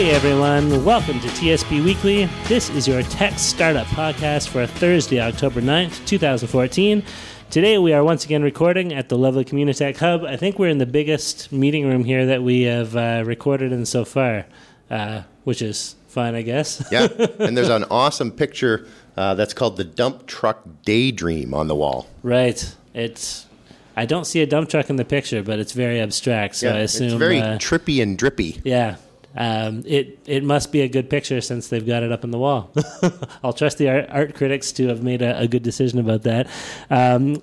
Hey everyone, welcome to TSP Weekly. This is your tech startup podcast for Thursday, October 9th, 2014. Today we are once again recording at the lovely Communitech Hub. I think we're in the biggest meeting room here that we have recorded in so far, which is fine, I guess. Yeah, and there's an awesome picture that's called the Dump Truck Daydream on the wall. Right. I don't see a dump truck in the picture, but it's very abstract, so yeah, I assume... it's very trippy and drippy. Yeah. It must be a good picture since they've got it up on the wall. I'll trust the art critics to have made a good decision about that.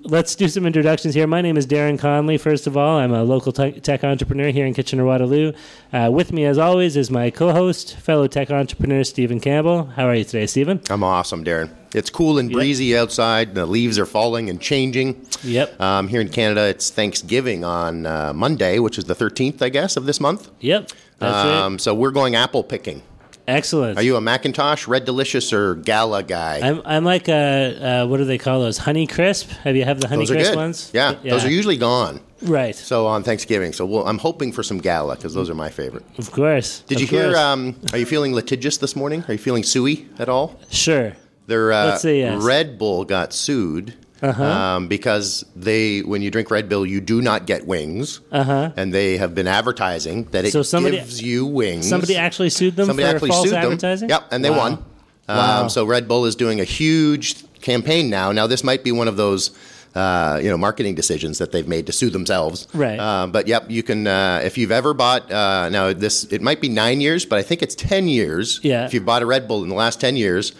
Let's do some introductions here. My name is Darren Conley, first of all. I'm a local tech entrepreneur here in Kitchener-Waterloo. With me, as always, is my co-host, fellow tech entrepreneur, Stephen Campbell. How are you today, Stephen? I'm awesome, Darren. It's cool and breezy outside. The leaves are falling and changing. Yep. Here in Canada, it's Thanksgiving on Monday, which is the 13th, I guess, of this month. Yep. That's right. So we're going apple picking. Excellent. Are you a Macintosh, Red Delicious, or Gala guy? I'm like what do they call those? Honey Crisp? Have you the Honey Crisp ones? Yeah, those are usually gone. Right. So on Thanksgiving. So I'm hoping for some Gala because those are my favorite. Of course. Did you hear, are you feeling litigious this morning? Are you feeling suey at all? Sure. Let's say yes. Red Bull got sued because when you drink Red Bull, you do not get wings. And they have been advertising that it gives you wings. Somebody actually sued them for false advertising? Yep, and they won. Wow. So Red Bull is doing a huge campaign now. Now, this might be one of those marketing decisions that they've made to sue themselves. Right. But yep, you can, if you've ever bought, it might be 9 years, but I think it's 10 years. Yeah. If you've bought a Red Bull in the last 10 years,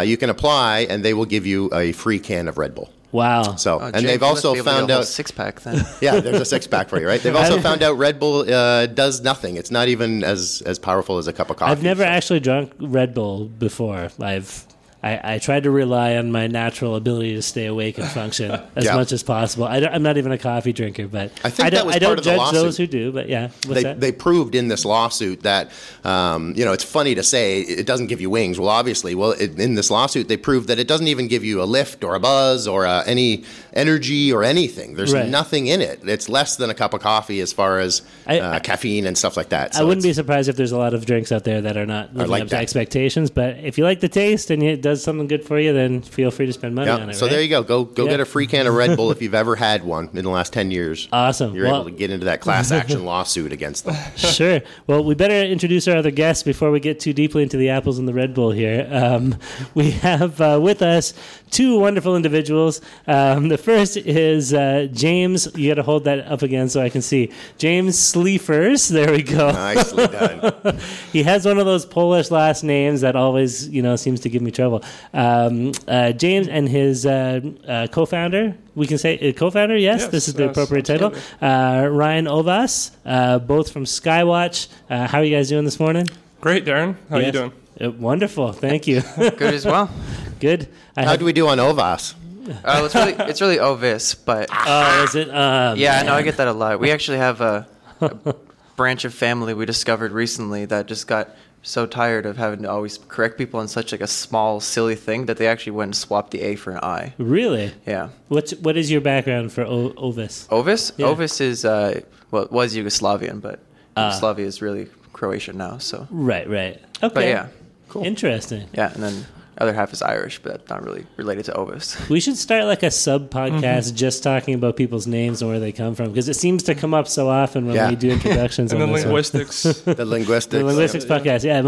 you can apply and they will give you a free can of Red Bull. Wow. So, James, and they've also found out six-pack then. Yeah, there's a six-pack for you, right? They've also found out Red Bull does nothing. It's not even as powerful as a cup of coffee. I've never actually drunk Red Bull before. I tried to rely on my natural ability to stay awake and function as much as possible. I'm not even a coffee drinker, but I think that was part of the lawsuit. I don't judge those who do, but yeah. They proved in this lawsuit that, it's funny to say it doesn't give you wings. Well, obviously, in this lawsuit, they proved that it doesn't even give you a lift or a buzz or any energy or anything. There's nothing in it. It's less than a cup of coffee as far as caffeine and stuff like that. So I wouldn't be surprised if there's a lot of drinks out there that are not living up to expectations, but if you like the taste and it does something good for you, then feel free to spend money on it. So there you go. Go get a free can of Red Bull if you've ever had one in the last 10 years. Awesome. You're able to get into that class action lawsuit against them. Sure. Well, we better introduce our other guests before we get too deeply into the apples and the Red Bull here. We have with us two wonderful individuals. The first is James. You got to hold that up again so I can see. James Slifierz. There we go. Nicely done. He has one of those Polish last names that always, seems to give me trouble. James and his co-founder, we can say co-founder, yes, this is the appropriate title, Ryan Ovas, both from Skywatch. How are you guys doing this morning? Great, Darren. How are you doing? Wonderful, thank you. Good as well. Good. How do we do on Ovas? It's really Ovis, but is it? I know I get that a lot. We actually have a branch of family we discovered recently that just got so tired of having to always correct people on such a small, silly thing that they actually went and swapped the A for an I. Really? Yeah. What is your background for Ovis? Ovis? Yeah. Ovis is, it was Yugoslavian, but Yugoslavia is really Croatian now, so. Right. Okay. But yeah. Cool. Interesting. Yeah, and then other half is Irish, but that's not really related to Ovis. We should start like a sub-podcast just talking about people's names and where they come from, because it seems to come up so often when we do introductions. And then linguistics. The linguistics podcast. Yeah,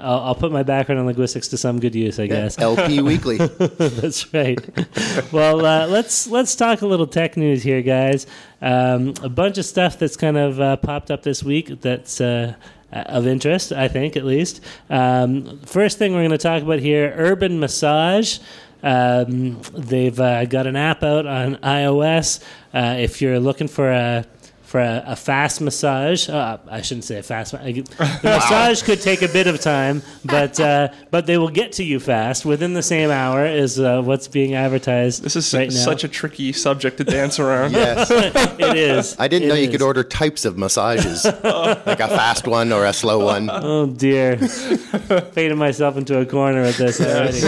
I'll put my background in linguistics to some good use, I guess. LP Weekly. That's right. Well, let's talk a little tech news here, guys. A bunch of stuff that's kind of popped up this week that's of interest, I think, at least. First thing we're going to talk about here, Urban Massage. They've got an app out on iOS. If you're looking for a fast massage, I shouldn't say a fast. The massage could take a bit of time, but they will get to you fast within the same hour. Is what's being advertised. This is right now. Such a tricky subject to dance around. Yes, it is. I didn't know you could order types of massages, like a fast one or a slow one. Oh dear, faded myself into a corner with this already.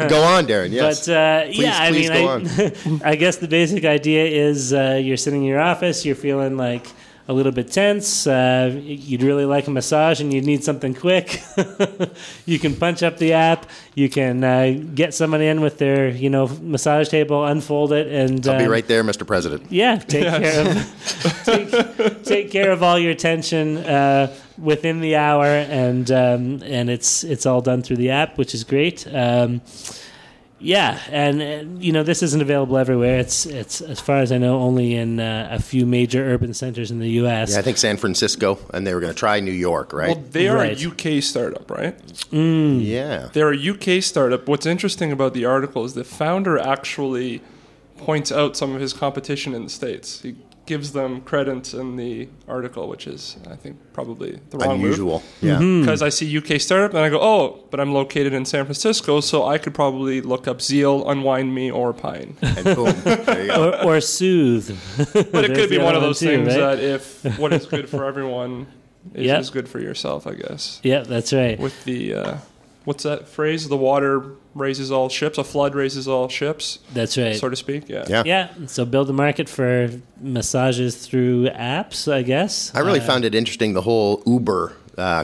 Go on, Darren. Yes, but please go on. I guess the basic idea is you're sitting in your office, you're feeling like a little bit tense, you'd really like a massage and you need something quick, you can punch up the app. You can get someone in with their, massage table, unfold it, and I'll be right there, Mr. President. yeah, take care of all your tension within the hour, and it's all done through the app, which is great. Yeah, and this isn't available everywhere. It's as far as I know only in a few major urban centers in the U.S. Yeah, I think San Francisco, and they were going to try New York, right? Well, they are Right. a UK startup, right? Yeah. They're a UK startup. What's interesting about the article is the founder actually points out some of his competition in the States. He gives them credit in the article, which is, I think, probably the wrong Unusual. move. Yeah. Because I see UK startup, and I go, oh, but I'm located in San Francisco, so I could probably look up Zeal, Unwind Me, or Pine. And boom. There you go. or soothe. But it could be one of those things right? that if what is good for everyone is good for yourself, I guess. Yeah, that's right. With the, what's that phrase? The water raises all ships. A flood raises all ships, That's right. so to speak. Yeah. Yeah. Yeah, so build a market for massages through apps, I guess. I really found it interesting, the whole Uber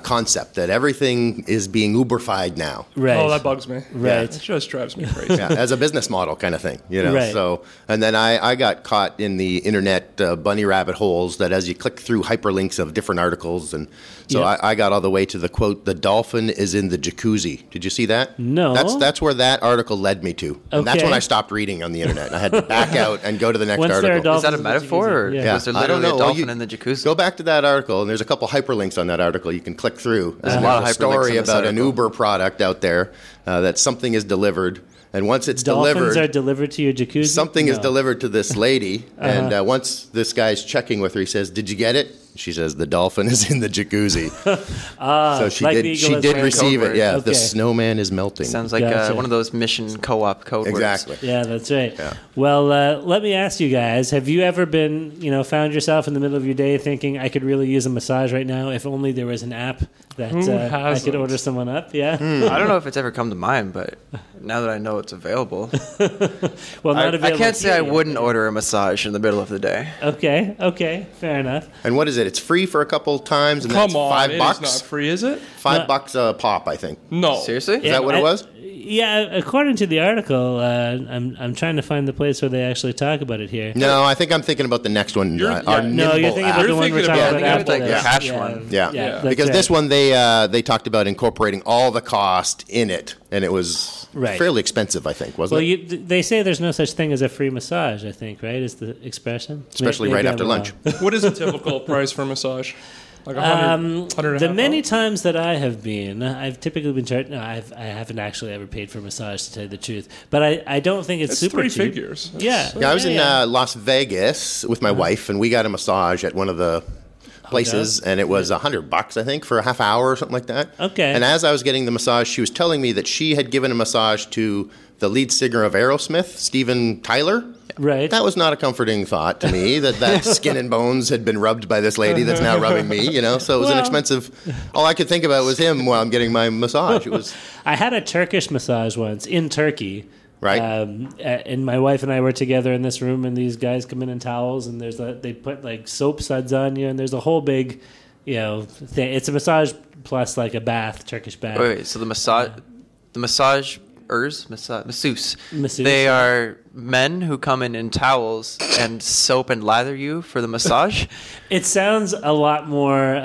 concept, that everything is being Uberfied now. Right. Oh, that bugs me. Right. It just drives me crazy. Yeah, as a business model kind of thing, Right. So, and then I got caught in the internet bunny rabbit holes that as you click through hyperlinks of different articles, and so Yeah. I got all the way to the quote, "The dolphin is in the jacuzzi." Did you see that? No. That's where that article led me to, and that's Okay. when I stopped reading on the internet. I had to back out and go to the next Once there are article. Is that a dolphins in the metaphor, jacuzzi. or Yeah. was there I don't literally a know. Well, dolphin you- in the jacuzzi? Go back to that article, and there's a couple hyperlinks on that article you can click through. There's a And lot of there's hyperlinks story in this about an article. Uber product out there that something is delivered, and once it's Dolphins delivered, are delivered to your jacuzzi? something is No. delivered to this lady, and once this guy's checking with her, he says, "Did you get it?" She says, "The dolphin is in the jacuzzi." So she like the did. eagle She has did landed. receive it. Yeah, Okay. the snowman is melting. Sounds like Gotcha. one of those mission co-op code words. exactly. Yeah, that's right. Yeah. Well, let me ask you guys: have you ever been, found yourself in the middle of your day thinking, "I could really use a massage right now if only there was an app that Who I could hasn't? order someone up"? Yeah. I don't know if it's ever come to mind, but now that I know it's available, Well, not I available. can't say here I yet. wouldn't order a massage in the middle of the day. Okay, fair enough. And what is it? It's free for a couple times, and then Come it's on, $5. it is not free, is it? $5 a pop, I think. No. Seriously? Is that what it was? Yeah, according to the article, I'm trying to find the place where they actually talk about it here. No, I think I'm thinking about the next one. You're- Our No, you're Nimbl thinking app. about the You're one we're thinking talking about- about yeah, after like the this. cash one. Yeah, that's because right. this one they talked about incorporating all the cost in it, and it was Right. fairly expensive, I think, wasn't Well, it? they say there's no such thing as a free massage, I think, right? Is the expression? Especially Maybe right I'm after wrong. lunch. What is a typical price for a massage? Like $100, $100 and a The half many dollars? times that I have been, I've typically been charged. No, I haven't actually ever paid for a massage, to tell you the truth. But I don't think it's It's super three cheap. figures. Yeah. Yeah, I was in yeah. Las Vegas with my wife, and we got a massage at one of the places, and it was $100, I think, for a half hour or something like that. Okay. And as I was getting the massage, she was telling me that she had given a massage to the lead singer of Aerosmith, Steven Tyler. Right. That was not a comforting thought to me, that skin and bones had been rubbed by this lady that's now rubbing me, So it was an Well- expensive. All I could think about was him while I'm getting my massage. It was I had a Turkish massage once in Turkey. Right. And my wife and I were together in this room, and these guys come in towels, and they put like soap suds on you, and there's a whole big, thing. It's a massage plus like a bath, Turkish bath. Wait, so the masseuse, Masseuse. they are men who come in towels and soap and lather you for the massage. It sounds a lot more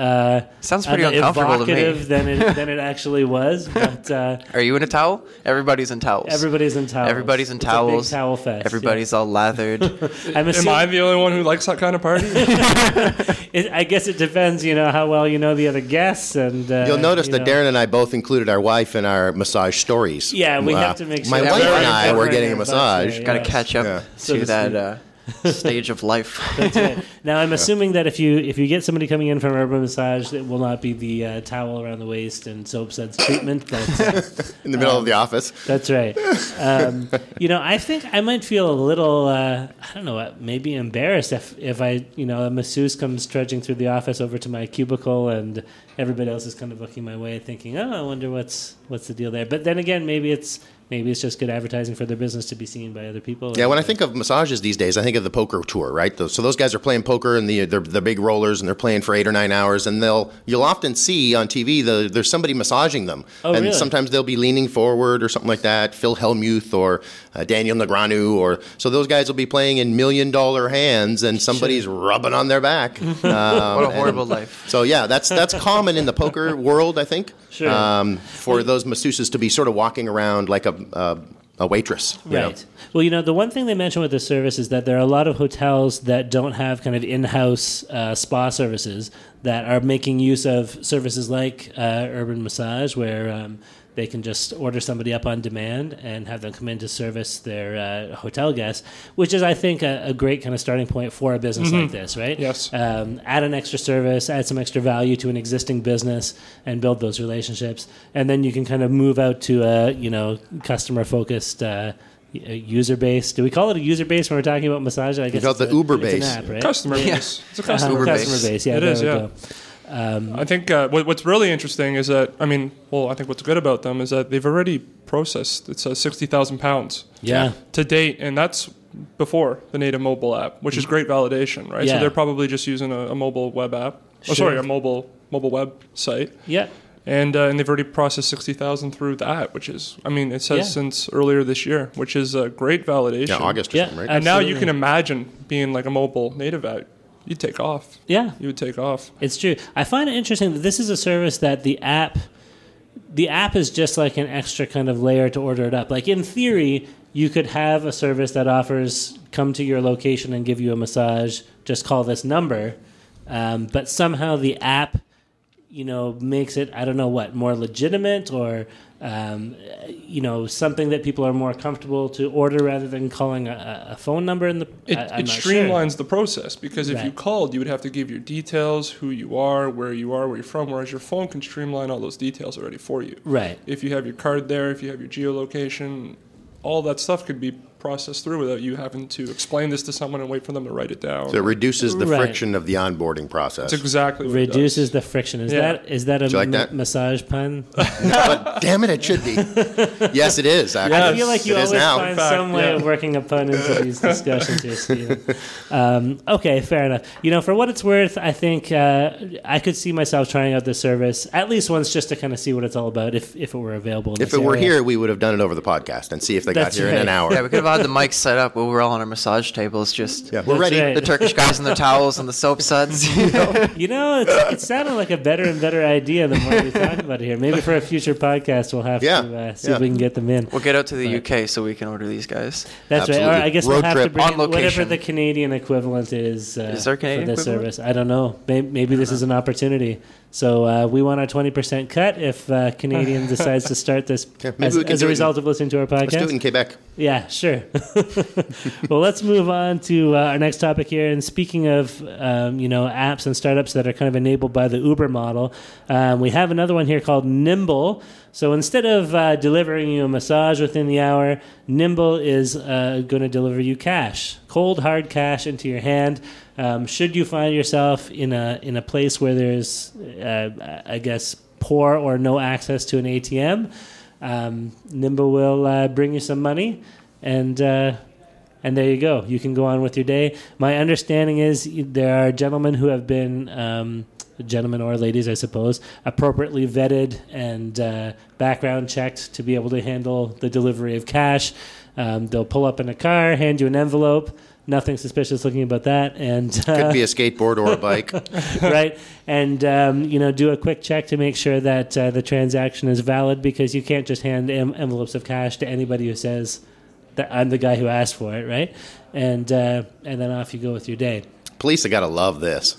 Sounds pretty uncomfortable to me. evocative than it actually was. But Are you in a towel? Everybody's in towels. everybody's in towels. Everybody's in It's towels. A big towel fest. Everybody's all lathered. Yeah. I'm Am assuming, I the only one who likes that kind of party? I guess it depends, how well you know the other guests, and You'll notice that know. Darren and I both included our wife in our massage stories. Yeah, we have to make sure. My that wife we're and I were covering getting a our butts massage. there, Got to yes. catch up Yeah. So to to that stage of life. That's right. Now I'm assuming that if you get somebody coming in for an urban massage, it will not be the towel around the waist and soap suds treatment. But In the middle of the office. that's right. I think I might feel a little, I don't know, maybe embarrassed if a masseuse comes trudging through the office over to my cubicle and everybody else is kind of looking my way, thinking, "Oh, I wonder what's what's the deal there? But then again, maybe it's just good advertising for their business to be seen by other people. Yeah, when I think of massages these days, I think of the poker tour, right? So those guys are playing poker and they're big rollers and they're playing for 8 or 9 hours, and you'll often see on TV there's somebody massaging them, and really? Sometimes they'll be leaning forward or something like that. Phil Hellmuth or Daniel Negreanu, so those guys will be playing in $1 million hands, and somebody's rubbing on their back. What a horrible life. So yeah, that's common in the poker world, I think. Sure. For those masseuses to be sort of walking around like a waitress. Right. Well, the one thing they mentioned with this service is that there are a lot of hotels that don't have kind of in-house spa services that are making use of services like Urban Massage, where they can just order somebody up on demand and have them come in to service their hotel guests, which is, I think, a great kind of starting point for a business like this, right? Yes. Add an extra service, add some extra value to an existing business, and build those relationships. And then you can kind of move out to a, customer-focused user base. Do we call it a user base when we're talking about massage? I guess call it the Uber it's base. An app, right? Customer base. It's a customer Uber base. base. Customer base, yeah. It there is, we yeah. go. I think what's really interesting is that, I think what's good about them is that they've already processed, it says 60,000 pounds Yeah. to date, and that's before the native mobile app, which is great validation, right? Yeah. So they're probably just using a mobile web app. Sure. A mobile web site. Yeah. And they've already processed 60,000 through that, which is, it says since earlier this year, which is a great validation. Yeah, August or something, right? And now you Absolutely. can imagine being like a mobile native app. You'd take off. Yeah. You would take off. It's true. I find it interesting that this is a service that the app is just like an extra kind of layer to order it up. Like in theory, you could have a service that offers come to your location and give you a massage, just call this number. But somehow the app, makes it, I don't know what, more legitimate or, something that people are more comfortable to order rather than calling a phone number. I'm It not streamlines sure. the process because if you Right. called, you would have to give your details, who you are, where you're from, whereas your phone can streamline all those details already for you. Right. If you have your card there, if you have your geolocation, all that stuff could be processed through without you having to explain this to someone and wait for them to write it down. So it reduces the Right. friction of the onboarding process. That's exactly what Reduces it the friction. Is Yeah. that a you like that? massage pun? But damn it should be. Yes, it is, actually. I feel like you It is always now. find In fact, some way yeah. of working a pun into these discussions here, Stephen. Okay, fair enough. For what it's worth, I think I could see myself trying out this service at least once just to kind of see what it's all about if it were available. In If this it were area. here, we would have done it over the podcast and see if they That's got here in right. an hour. Yeah, we could have had the mics set up while we're all on our massage tables, just Yeah, we're That's ready. right. the Turkish guys in their towels and the soap suds. It's sounding like a better and better idea the more we talk about it here. Maybe for a future podcast, we'll have to see if we can get them in. We'll get out to the UK so we can order these guys. That's right. Or Absolutely. I guess we'll Road have to trip. bring On in whatever location. the Canadian equivalent is, there a for Canadian this equivalent? service. I don't know. Maybe this is an opportunity. So we want our 20% cut if Canadian decides to start this Yeah, maybe we can as do a it result of listening to our podcast. Let's do it in Quebec. Yeah, sure. Well, let's move on to our next topic here. And speaking of, apps and startups that are kind of enabled by the Uber model, we have another one here called Nimbl. So instead of delivering you a massage within the hour, Nimbl is going to deliver you cash, cold hard cash into your hand. Should you find yourself in a place where there's, I guess, poor or no access to an ATM, Nimbl will bring you some money, and there you go. You can go on with your day. My understanding is there are gentlemen who have been, gentlemen or ladies, I suppose, appropriately vetted and background checked to be able to handle the delivery of cash. They'll pull up in a car, hand you an envelope. Nothing suspicious looking about that, and Could be a skateboard or a bike. right, and do a quick check to make sure that the transaction is valid, because you can't just hand envelopes of cash to anybody who says that I'm the guy who asked for it, right? And then off you go with your day. Police have got to love this.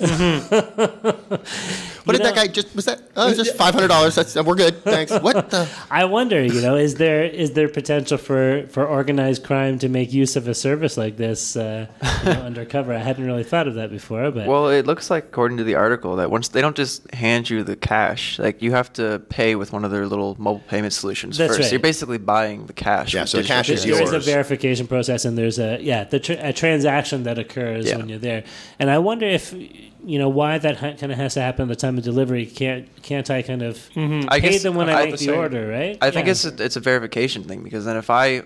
What did that guy just? Was that? Oh, it's just $500. That's we're good. Thanks. What the? I wonder, is there potential for organized crime to make use of a service like this undercover? I hadn't really thought of that before, but Well, it looks like, according to the article, that once they don't just hand you the cash, like you have to pay with one of their little mobile payment solutions That's first. right. You're basically buying the cash. Yeah, with so the digital cash is payments. there is a yours. verification process, and there's a transaction that occurs Yeah. when you're there. And I wonder if why that kind of has to happen at the time of delivery. Can't I kind of I pay guess them when I make the the same. order, right? I think it's a verification thing, because then if I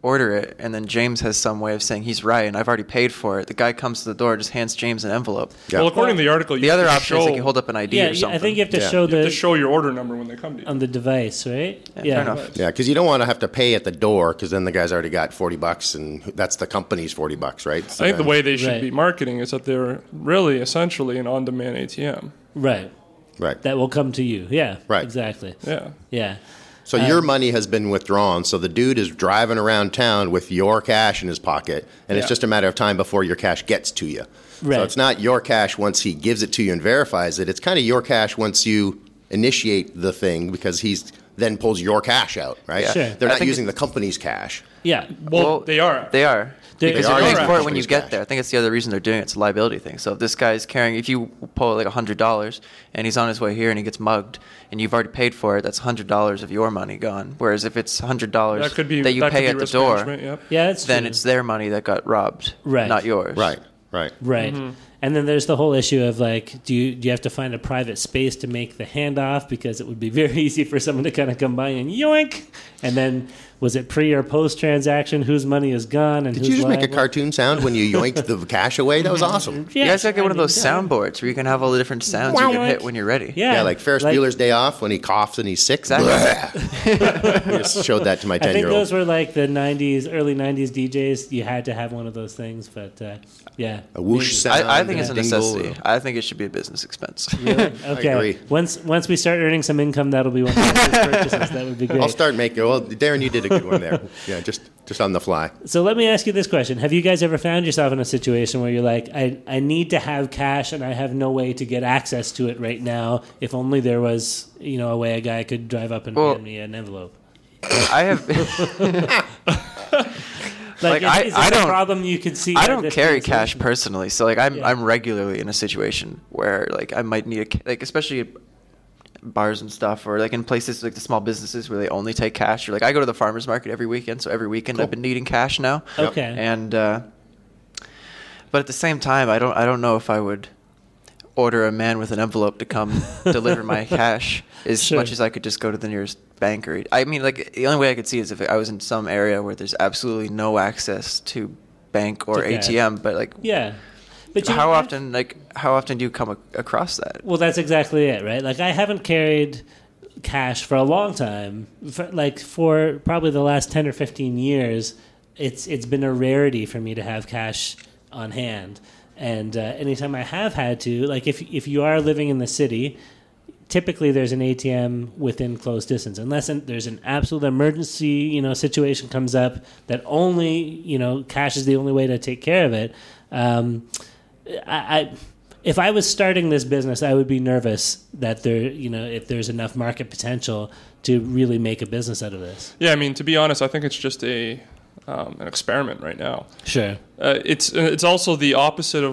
order it and then James has some way of saying he's right and I've already paid for it, the guy comes to the door, just hands James an envelope. Yeah. Well, according to the article, The other option is they can hold up an ID or something. I think you have to Yeah. show You have the to show your order number when they come to you. on the device, right? Fair enough. Yeah, because you don't want to have to pay at the door, because then the guy's already got $40, and that's the company's $40, right? So I think the then- way they should Right. be marketing is that they're really essentially an on-demand ATM. Right. right. That will come to you. Yeah. Right. Exactly. Yeah. Yeah. So your money has been withdrawn. So the dude is driving around town with your cash in his pocket, and it's Yeah. just a matter of time before your cash gets to you. Right. So it's not your cash once he gives it to you and verifies it. It's kind of your cash once you initiate the thing, because he's then pulls your cash out, right? Sure. They're I not think using the company's cash. Yeah. Well, they are. They are. They Because are you're paying using for it when you company's get cash. there. I think it's the other reason they're doing it. It's a liability thing. So if this guy's carrying, if you pull like $100 and he's on his way here and he gets mugged and you've already paid for it, that's $100 of your money gone. Whereas if it's $100 That could be that you that could pay be at the risk door, management, Yep. Yeah, that's then true. it's their money that got robbed, Right. not yours. Right. Right. And then there's the whole issue of like, do you have to find a private space to make the handoff, because it would be very easy for someone to kind of come by and yoink, and then was it pre or post transaction? Whose money is gone and Did who's you just make a liable? cartoon sound when you yoinked the cash away? That was awesome. You guys gotta get one of those sound. soundboards where you can have all the different sounds you can hit when you're ready. Yeah, Yeah, like Ferris Bueller's Day Off when he coughs and he's sick. Exactly. I just showed that to my I think 10-year-old. those were like the early '90s DJs. You had to have one of those things, but yeah. A whoosh Maybe. sound. I think it's a dingle. necessity. I think it should be a business expense. Really? Okay. agree. Once we start earning some income, that'll be one of our first purchases. That would be great. I'll start making. Well, Darren, you did a good one there. Yeah, just on the fly. So let me ask you this question: have you guys ever found yourself in a situation where you're like, I need to have cash and I have no way to get access to it right now? If only there was, a way a guy could drive up and hand me an envelope. I have. Like, Like, is I this a don't- problem you could see? I at don't this carry point? cash personally, so like I'm Yeah. I'm regularly in a situation where like I might need like especially at bars and stuff, or like in places like the small businesses where they only take cash. Or like I go to the farmers market every weekend, so every weekend I've been needing cash now. Okay. And but at the same time, I don't know if I would order a man with an envelope to come deliver my cash as Sure. much as I could just go to the nearest bank. Or I mean, like the only way I could see is if I was in some area where there's absolutely no access to bank or To cash. ATM. But like, Yeah. But you how often do you come across that? Well, that's exactly it, right? Like, I haven't carried cash for a long time. For probably the last 10 or 15 years, it's been a rarity for me to have cash on hand. And anytime I have had to, like if you are living in the city, typically there's an ATM within close distance, unless there's an absolute emergency, situation comes up that only, cash is the only way to take care of it. If I was starting this business, I would be nervous that if there's enough market potential to really make a business out of this. Yeah, I mean, to be honest, I think it's just an experiment right now. Sure. It's also the opposite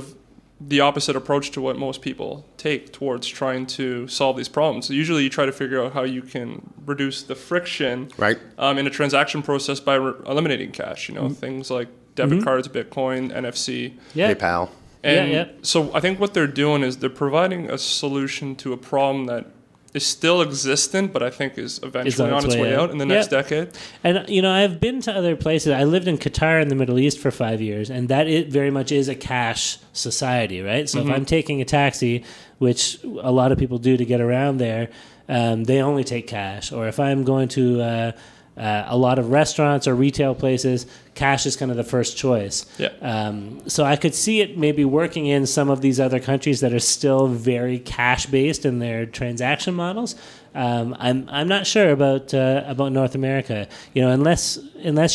approach to what most people take towards trying to solve these problems. So usually you try to figure out how you can reduce the friction Right. in a transaction process by eliminating cash. Things like debit cards, Bitcoin, NFC. Yeah. PayPal. And Yeah. so I think what they're doing is they're providing a solution to a problem that is still existent, but I think is eventually on its way out in the next decade. And I've been to other places. I lived in Qatar in the Middle East for 5 years, and that very much is a cash society, right? So if I'm taking a taxi, which a lot of people do to get around there, they only take cash. Or if I'm going to a lot of restaurants or retail places, cash is kind of the first choice. Yeah. So I could see it maybe working in some of these other countries that are still very cash based in their transaction models. I'm not sure about North America. Unless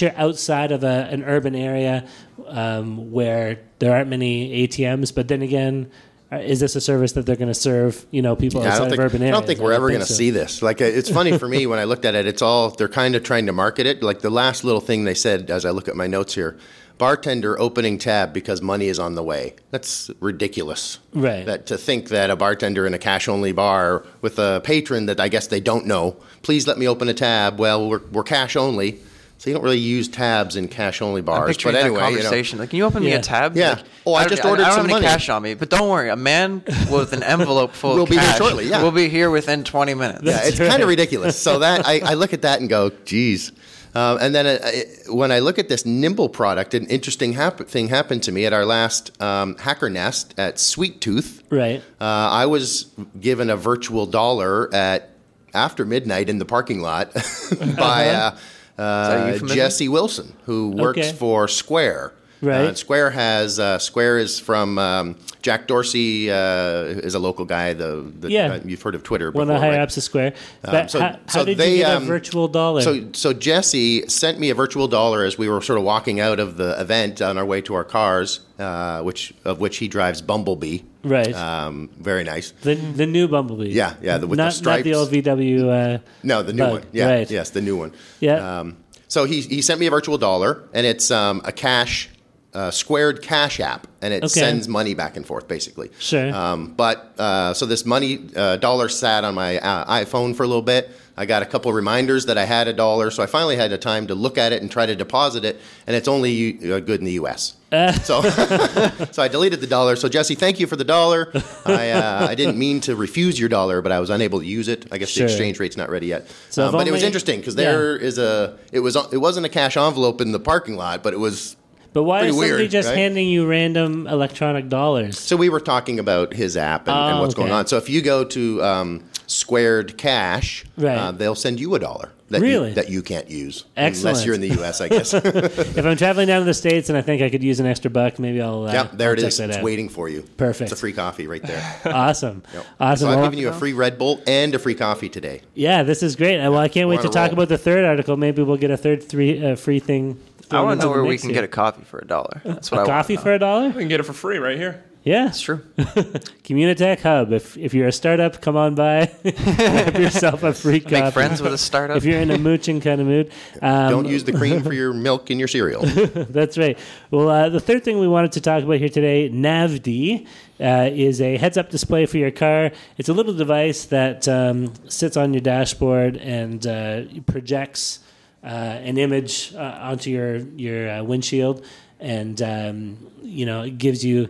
you're outside of an urban area where there aren't many ATMs. But then again, is this a service that they're going to serve, people outside of urban areas? I don't think we're ever going to so. see this. Like, it's funny for me when I looked at it, they're kind of trying to market it. Like the last little thing they said, as I look at my notes here, bartender opening tab because money is on the way. That's ridiculous. Right. That to think that a bartender in a cash-only bar with a patron that I guess they don't know, please let me open a tab. Well, we're cash only. So you don't really use tabs in cash-only I'm bars. picturing But anyway, that conversation. Like, can you open me a tab? Yeah. Like, I just ordered I don't some have money. any cash on me, but don't worry. A man with an envelope full We'll of be here cash shortly, yeah. will be here within 20 minutes. Yeah, it's kind of ridiculous. So that I look at that and go, geez. And then when I look at this Nimbl product, an interesting thing happened to me at our last Hacker Nest at Sweet Tooth. Right. I was given a virtual dollar at after midnight in the parking lot by Jesse Wilson, who works for Square. Right. Square is from Jack Dorsey is a local guy. You've heard of Twitter before, one of the higher right? ups of Square. So how did you get a virtual dollar? So Jesse sent me a virtual dollar as we were sort of walking out of the event on our way to our cars, which he drives Bumblebee. Right. Very nice. The new Bumblebee. Yeah, with the stripes. Not the old VW. No, the new bug. one. Yeah, right. Yes, the new one. Yeah. So he sent me a virtual dollar, and it's a cash. Squared Cash app, and it sends money back and forth, basically. Sure. So this money dollar sat on my iPhone for a little bit. I got a couple of reminders that I had a dollar, so I finally had the time to look at it and try to deposit it, and it's only good in the U.S. So I deleted the dollar. So Jesse, thank you for the dollar. I didn't mean to refuse your dollar, but I was unable to use it. I guess the exchange rate's not ready yet. So but it was interesting because it wasn't a cash envelope in the parking lot, but it was. But why is somebody weird, just right? handing you random electronic dollars? So we were talking about his app and what's going on. So if you go to Squared Cash, they'll send you a dollar that you can't use. Excellent. Unless you're in the U.S., I guess. If I'm traveling down to the States and I think I could use an extra buck, maybe I'll there it check is. that It's out. waiting for you. Perfect. It's a free coffee right there. Awesome. Yep. Awesome. So I've given you a free Red Bull and a free coffee today. Yeah, this is great. Well, I can't wait to talk about the third article. Maybe we'll get a third free thing. I want to know where we can get a coffee for $1. That's what I want. Coffee for $1? We can get it for free right here. Yeah, That's true. Communitech Hub. If you're a startup, come on by. Have yourself a free coffee. Make friends with a startup. If you're in a mooching kind of mood. Don't use the cream for your milk in your cereal. That's right. Well, the third thing we wanted to talk about here today, Navdy, is a heads-up display for your car. It's a little device that sits on your dashboard and projects an image onto your windshield, and it gives you.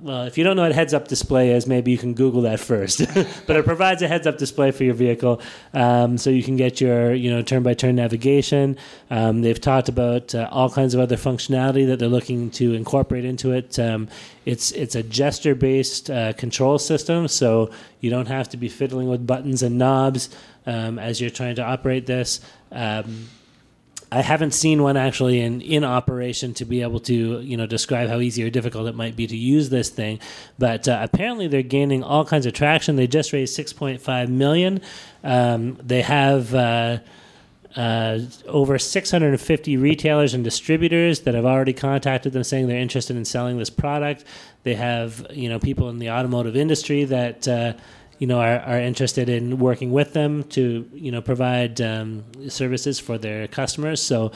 Well, if you don't know what a heads-up display is, maybe you can Google that first. But it provides a heads-up display for your vehicle, so you can get your turn-by-turn navigation. They've talked about all kinds of other functionality that they're looking to incorporate into it. It's a gesture-based control system, so you don't have to be fiddling with buttons and knobs as you're trying to operate this. I haven't seen one actually in operation to be able to describe how easy or difficult it might be to use this thing, but apparently they're gaining all kinds of traction. They just raised $6.5 million. They have over 650 retailers and distributors that have already contacted them saying they're interested in selling this product. They have people in the automotive industry that are interested in working with them to provide services for their customers. So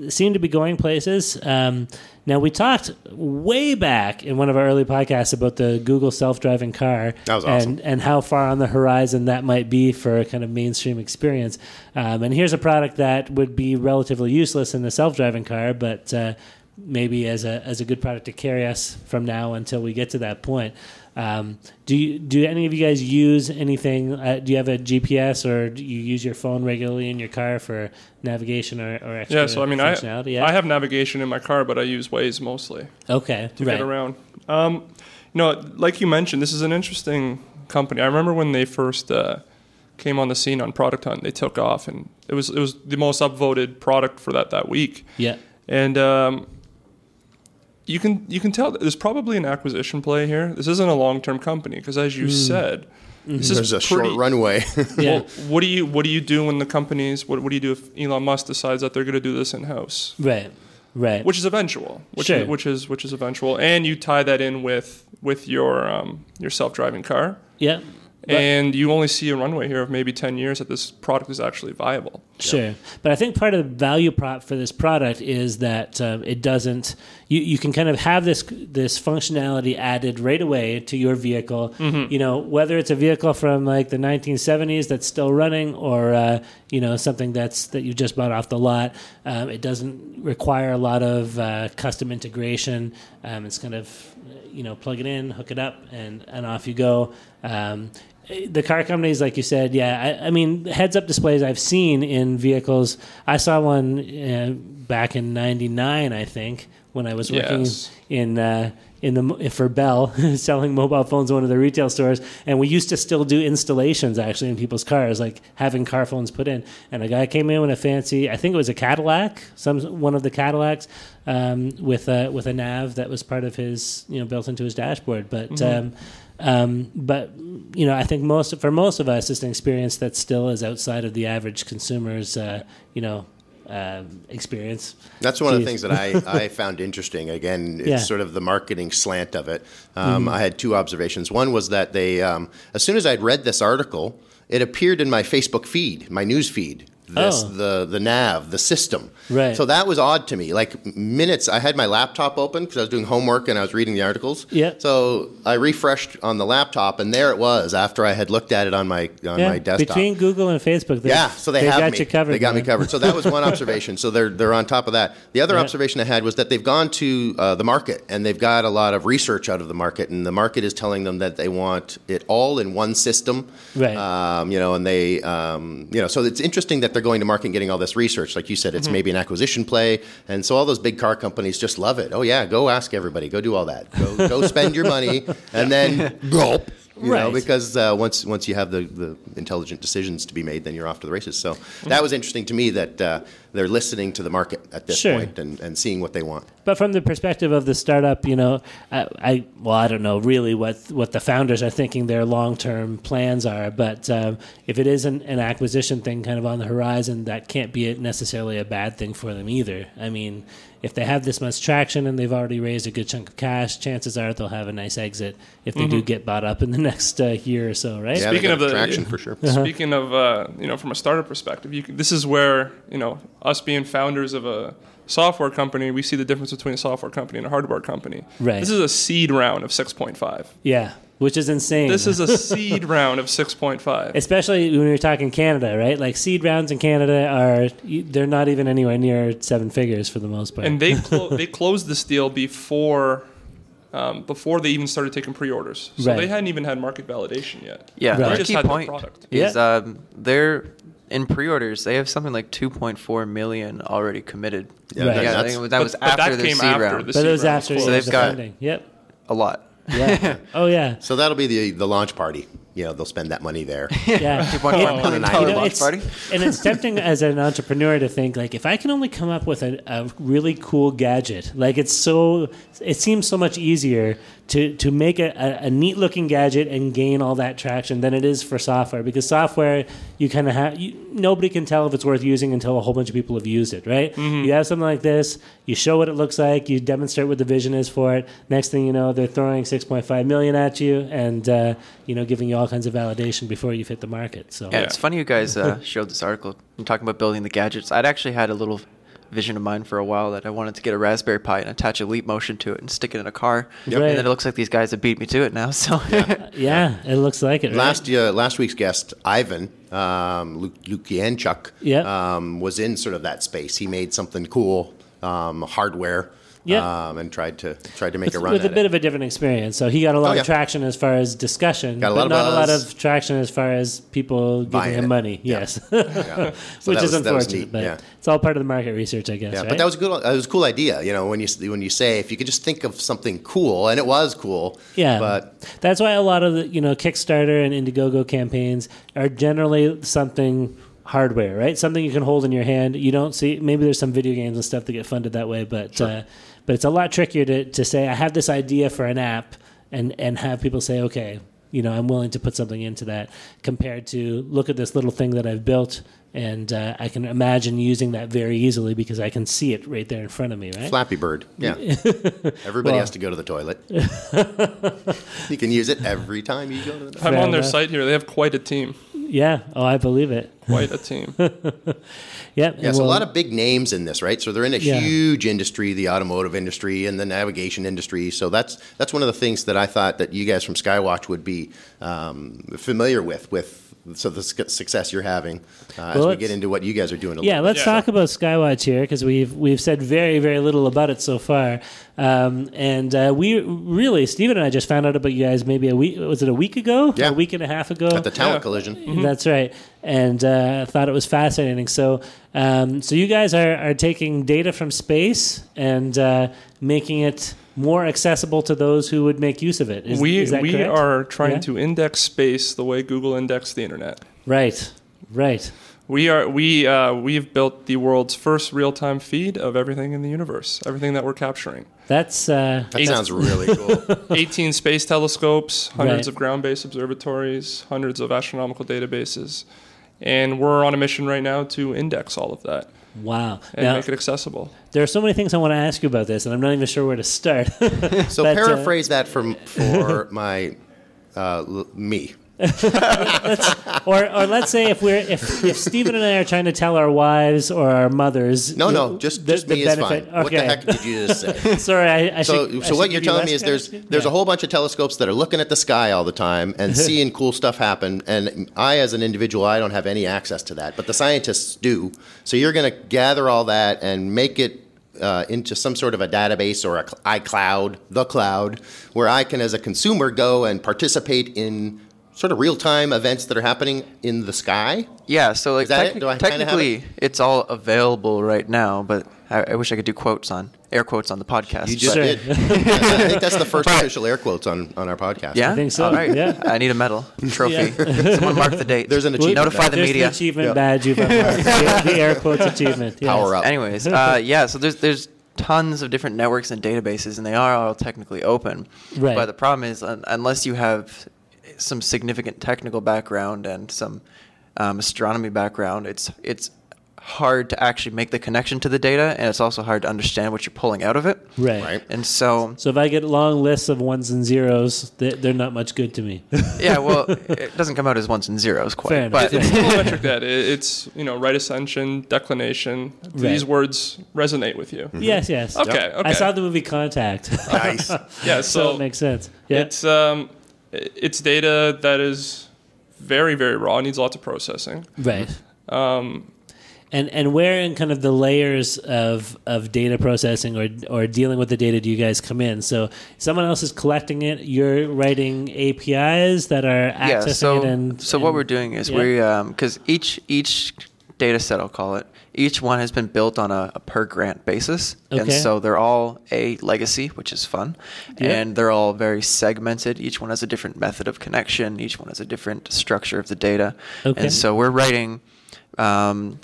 seem to be going places. Now, we talked way back in one of our early podcasts about the Google self-driving car. That was awesome. And how far on the horizon that might be for a kind of mainstream experience. And here's a product that would be relatively useless in the self-driving car, but maybe as a good product to carry us from now until we get to that point. Do any of you guys use anything? Do you have a GPS, or do you use your phone regularly in your car for navigation or extra functionality? I have navigation in my car, but I use Waze mostly. Okay, to get around. Like you mentioned, this is an interesting company. I remember when they first came on the scene on Product Hunt, they took off, and it was the most upvoted product for that week. Yeah, and you can tell there's probably an acquisition play here. This isn't a long-term company because, as you said, there's a short runway. Yeah. Well, what do you do when the companies? What do you do if Elon Musk decides that they're going to do this in-house? Right. Which is eventual. Which is eventual, and you tie that in with your self-driving car. Yeah. And you only see a runway here of maybe 10 years that this product is actually viable. Sure. But I think part of the value prop for this product is that it doesn't, you can kind of have this functionality added right away to your vehicle, you know, whether it's a vehicle from like the 1970s that's still running or, you know, something that you just bought off the lot. It doesn't require a lot of custom integration. It's kind of, you know, plug it in, hook it up, and off you go. The car companies, like you said, I mean, heads-up displays I've seen in vehicles. I saw one back in '99, I think, when I was working for Bell, selling mobile phones in one of the retail stores, and we used to still do installations actually in people's cars, like having car phones put in. And a guy came in with a fancy, I think it was a Cadillac, one of the Cadillacs, with a nav that was part of his, you know, built into his dashboard. But you know, I think for most of us, it's an experience that still is outside of the average consumer's, you know, experience. That's one of the things that I found interesting. Again, it's sort of the marketing slant of it. I had two observations. One was that they, as soon as I'd read this article, it appeared in my Facebook feed, my news feed. The nav, the system. Right. So that was odd to me. Like minutes, I had my laptop open because I was doing homework and I was reading the articles. Yeah. So I refreshed on the laptop, and there it was after I had looked at it on my desktop. Between Google and Facebook, so they got you covered. They got me covered. So that was one observation. So they're on top of that. The other observation I had was that they've gone to the market, and they've got a lot of research out of the market, and the market is telling them that they want it all in one system. Right. You know, and they, you know, so it's interesting that they're going to market and getting all this research. Like you said, it's maybe an acquisition play. And so all those big car companies just love it. Oh, yeah, go ask everybody. Go do all that. Go spend your money and then gulp. You know, because once you have the intelligent decisions to be made, then you're off to the races. So that was interesting to me that they're listening to the market at this point and seeing what they want. But from the perspective of the startup, you know, I don't know really what the founders are thinking their long-term plans are. But if it is an acquisition thing kind of on the horizon, that can't be necessarily a bad thing for them either. I mean, if they have this much traction and they've already raised a good chunk of cash, chances are they'll have a nice exit if they do get bought up in the next year or so, right? Yeah, speaking of the traction, for sure. Speaking of, you know, from a startup perspective, this is where, you know, us being founders of a software company, we see the difference between a software company and a hardware company. Right. This is a seed round of 6.5. Yeah. Which is insane. This is a seed round of 6.5. Especially when you're talking Canada, right? Like seed rounds in Canada they're not even anywhere near seven figures for the most part. And they closed this deal before they even started taking pre-orders. So they hadn't even had market validation yet. Yeah, They the just key had point the product. is they're in pre-orders. They have something like 2.4 million already committed. Yeah, Right. I think that was after the seed round. But it was after So they've the got funding. Yep. a lot. Yeah. Oh yeah. So that'll be the launch party. You know, they'll spend that money there. Yeah. $2.4 million launch party. And it's tempting as an entrepreneur to think, like, if I can only come up with a really cool gadget, like it seems so much easier to make a neat looking gadget and gain all that traction than it is for software, because software you kind of have nobody can tell if it's worth using until a whole bunch of people have used it, right? You have something like this, you show what it looks like, you demonstrate what the vision is for it. Next thing you know, they're throwing 6.5 million at you and you know, giving you all kinds of validation before you've hit the market. So yeah, it's funny you guys showed this article. You're talking about building the gadgets. I'd actually had a little vision of mine for a while that I wanted to get a Raspberry Pi and attach a Leap Motion to it and stick it in a car. Yep. Right. And then it looks like these guys have beat me to it now. So yeah, it looks like it. Right? Last week's guest, Ivan Lukianchuk, was in sort of that space. He made something cool, hardware. And tried to make a run with at a bit it. of a different experience. So he got a lot of traction as far as discussion, but not a lot of traction as far as people giving him money. Yes, So which is unfortunate, neat. but it's all part of the market research, I guess. Yeah, right? but that was a cool idea. You know, when you say if you could just think of something cool, and it was cool. Yeah, but that's why a lot of the Kickstarter and Indiegogo campaigns are generally something hardware, right? Something you can hold in your hand. You don't see, maybe there's some video games and stuff that get funded that way, but it's a lot trickier to say, I have this idea for an app and have people say, okay, I'm willing to put something into that, compared to look at this little thing that I've built, and I can imagine using that very easily because I can see it right there in front of me, right? Flappy Bird, yeah. Everybody has to go to the toilet. You can use it every time you go to the toilet. I'm on their site here. They have quite a team. Yeah. Oh, I believe it. Quite a team. Yep. Yeah, so a lot of big names in this, right? So they're in a Yeah. huge industry, the automotive industry and the navigation industry. So that's one of the things that I thought that you guys from Skywatch would be familiar with so the success you're having as we get into what you guys are doing. Let's talk about Skywatch here, because we've said very, very little about it so far. We really, Steven and I just found out about you guys maybe a week ago? Yeah. A week and a half ago? At the Talent Collision. Mm-hmm. That's right. And thought it was fascinating. So you guys are taking data from space and making it more accessible to those who would make use of it. Is that we correct? are trying to index space the way Google indexed the internet. Right. We've built the world's first real-time feed of everything in the universe, everything that we're capturing. That sounds really cool. 18 space telescopes, hundreds Right. of ground-based observatories, hundreds of astronomical databases. And we're on a mission right now to index all of that. Wow. And Now, make it accessible. there are so many things I want to ask you about this, and I'm not even sure where to start. So But, paraphrase that for my me. or let's say if Stephen and I are trying to tell our wives or our mothers. No, just me is fine. Okay. What the heck did you just say? Sorry, I So should what you're give you telling me less is credit? there's a whole bunch of telescopes that are looking at the sky all the time and seeing cool stuff happen. And I, as an individual, I don't have any access to that, but the scientists do. So you're going to gather all that and make it into some sort of a database or the cloud, where I can, as a consumer, go and participate in sort of real-time events that are happening in the sky. Yeah, so like Is that it? Do I kinda have technically it's all available right now, but I wish I could do air quotes on the podcast. You just but- did. I think that's the first official air quotes on our podcast. Yeah, I think so, All right. yeah. I need a medal, trophy. Someone mark the date. There's an achievement Notify the There's media. the achievement badge you've unlocked. the air quotes achievement. Yes. Power up. Anyways, so there's tons of different networks and databases, and they are all technically open. Right. But the problem is, unless you have some significant technical background and some astronomy background, it's hard to actually make the connection to the data, and it's also hard to understand what you're pulling out of it. Right. And so, So if I get long lists of ones and zeros, they're not much good to me. yeah, well, it doesn't come out as ones and zeros quite. Fair enough. but It's volumetric data. It's right ascension, declination. These words resonate with you. Yes. Okay. I saw the movie Contact. Nice. Yeah, so so it makes sense. Yeah. it's data that is very, very raw. Needs lots of processing. Right. And where in kind of the layers of data processing or dealing with the data do you guys come in? So someone else is collecting it. You're writing APIs that are accessing it. So what we're doing is because each data set, I'll call it, each one has been built on a per grant basis. And Okay. so they're all a legacy, which is fun. Yeah. And they're all very segmented. Each one has a different method of connection. Each one has a different structure of the data. Okay. And so we're writing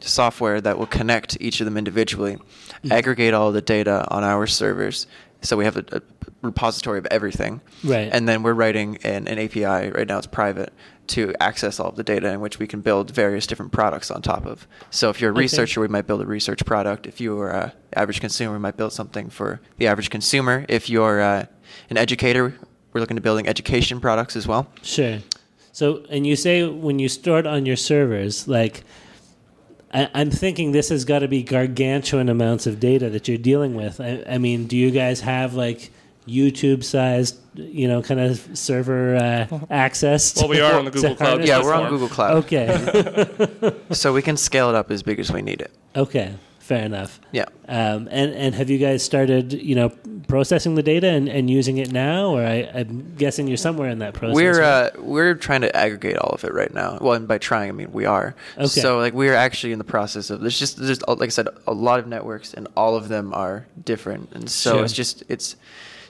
software that will connect each of them individually, aggregate all the data on our servers. So we have a repository of everything. Right. And then we're writing an API, right now it's private, to access all of the data in which we can build various different products on top of. So if you're a researcher, we might build a research product. If you're an average consumer, we might build something for the average consumer. If you're an educator, we're looking to building education products as well. Sure. So, and you say when you store it on your servers, like, I'm thinking this has got to be gargantuan amounts of data that you're dealing with. I mean, do you guys have like YouTube-sized, kind of server access? Well, we are on the Google Cloud. harness Yeah, this? we're on Google Cloud. Okay. So we can scale it up as big as we need it. Okay. Fair enough. Yeah. And have you guys started, processing the data and using it now, or I'm guessing you're somewhere in that process? right? We're trying to aggregate all of it right now. Well, and by trying, I mean we are. Okay. So like we're actually in the process of there's like I said, a lot of networks, and all of them are different, and so Sure.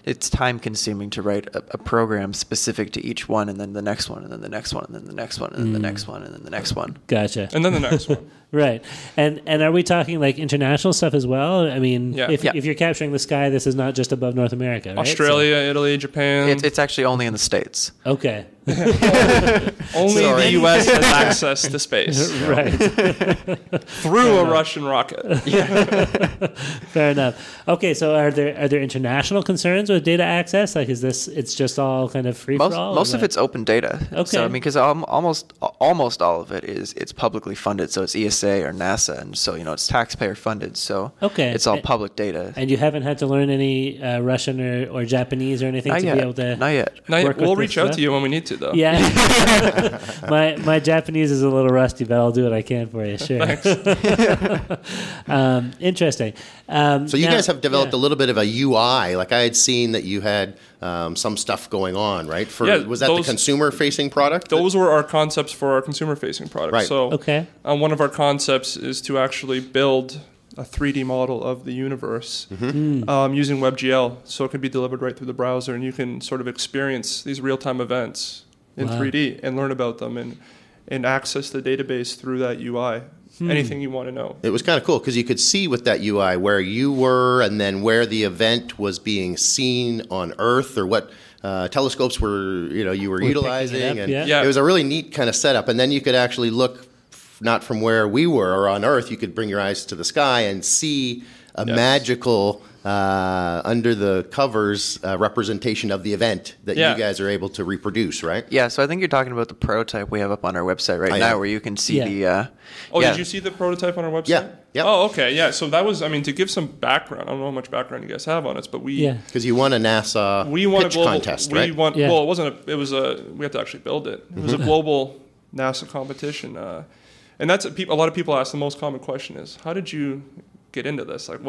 it's time consuming to write a program specific to each one, and then the next one, and then the next one, and then the next one, and then the next one, and then the next one. Gotcha. And then the next one. Right. And are we talking like international stuff as well? I mean, Yeah. if you're capturing the sky, this is not just above North America, right? Australia, Italy, Japan. It's actually only in the States. So, okay. Only Sorry. the U.S. has access to space Right. through a Russian rocket. Fair enough. Okay, so are there international concerns with data access? Like, is this it's just all kind of free for all? Most of it's open data. Okay. So I mean, because almost all of it's publicly funded. So it's ESA or NASA, and so it's taxpayer funded. So Okay. it's all public data. And you haven't had to learn any Russian or Japanese or anything Not to yet. be able to. Not yet. work with We'll this reach out stuff? to you when we need to, though. Yeah. my Japanese is a little rusty, but I'll do what I can for you. Sure. Interesting. So you guys have developed a little bit of a UI. Like I had seen that you had some stuff going on, right? Was that the consumer-facing product? Those were our concepts for our consumer-facing product. Right. So Okay. one of our concepts is to actually build a 3D model of the universe using WebGL, so it can be delivered right through the browser, and you can sort of experience these real-time events in 3D and learn about them and access the database through that UI. Anything you want to know. It was kind of cool because you could see with that UI where you were and then where the event was being seen on Earth or what telescopes you were utilizing. up, And yeah. it was a really neat kind of setup. And then you could actually look not from where we were or on Earth. You could bring your eyes to the sky and see a magical under the covers representation of the event that you guys are able to reproduce, right? Yeah, so I think you're talking about the prototype we have up on our website right now, where you can see the. Did you see the prototype on our website? Yeah. Yep. Oh, okay. Yeah. So that was, to give some background. I don't know how much background you guys have on it, but Because you won a NASA pitch contest, right? Well, it wasn't. We had to actually build it. It was a global NASA competition, and that's a lot of people ask. The most common question is, how did you get into this? Like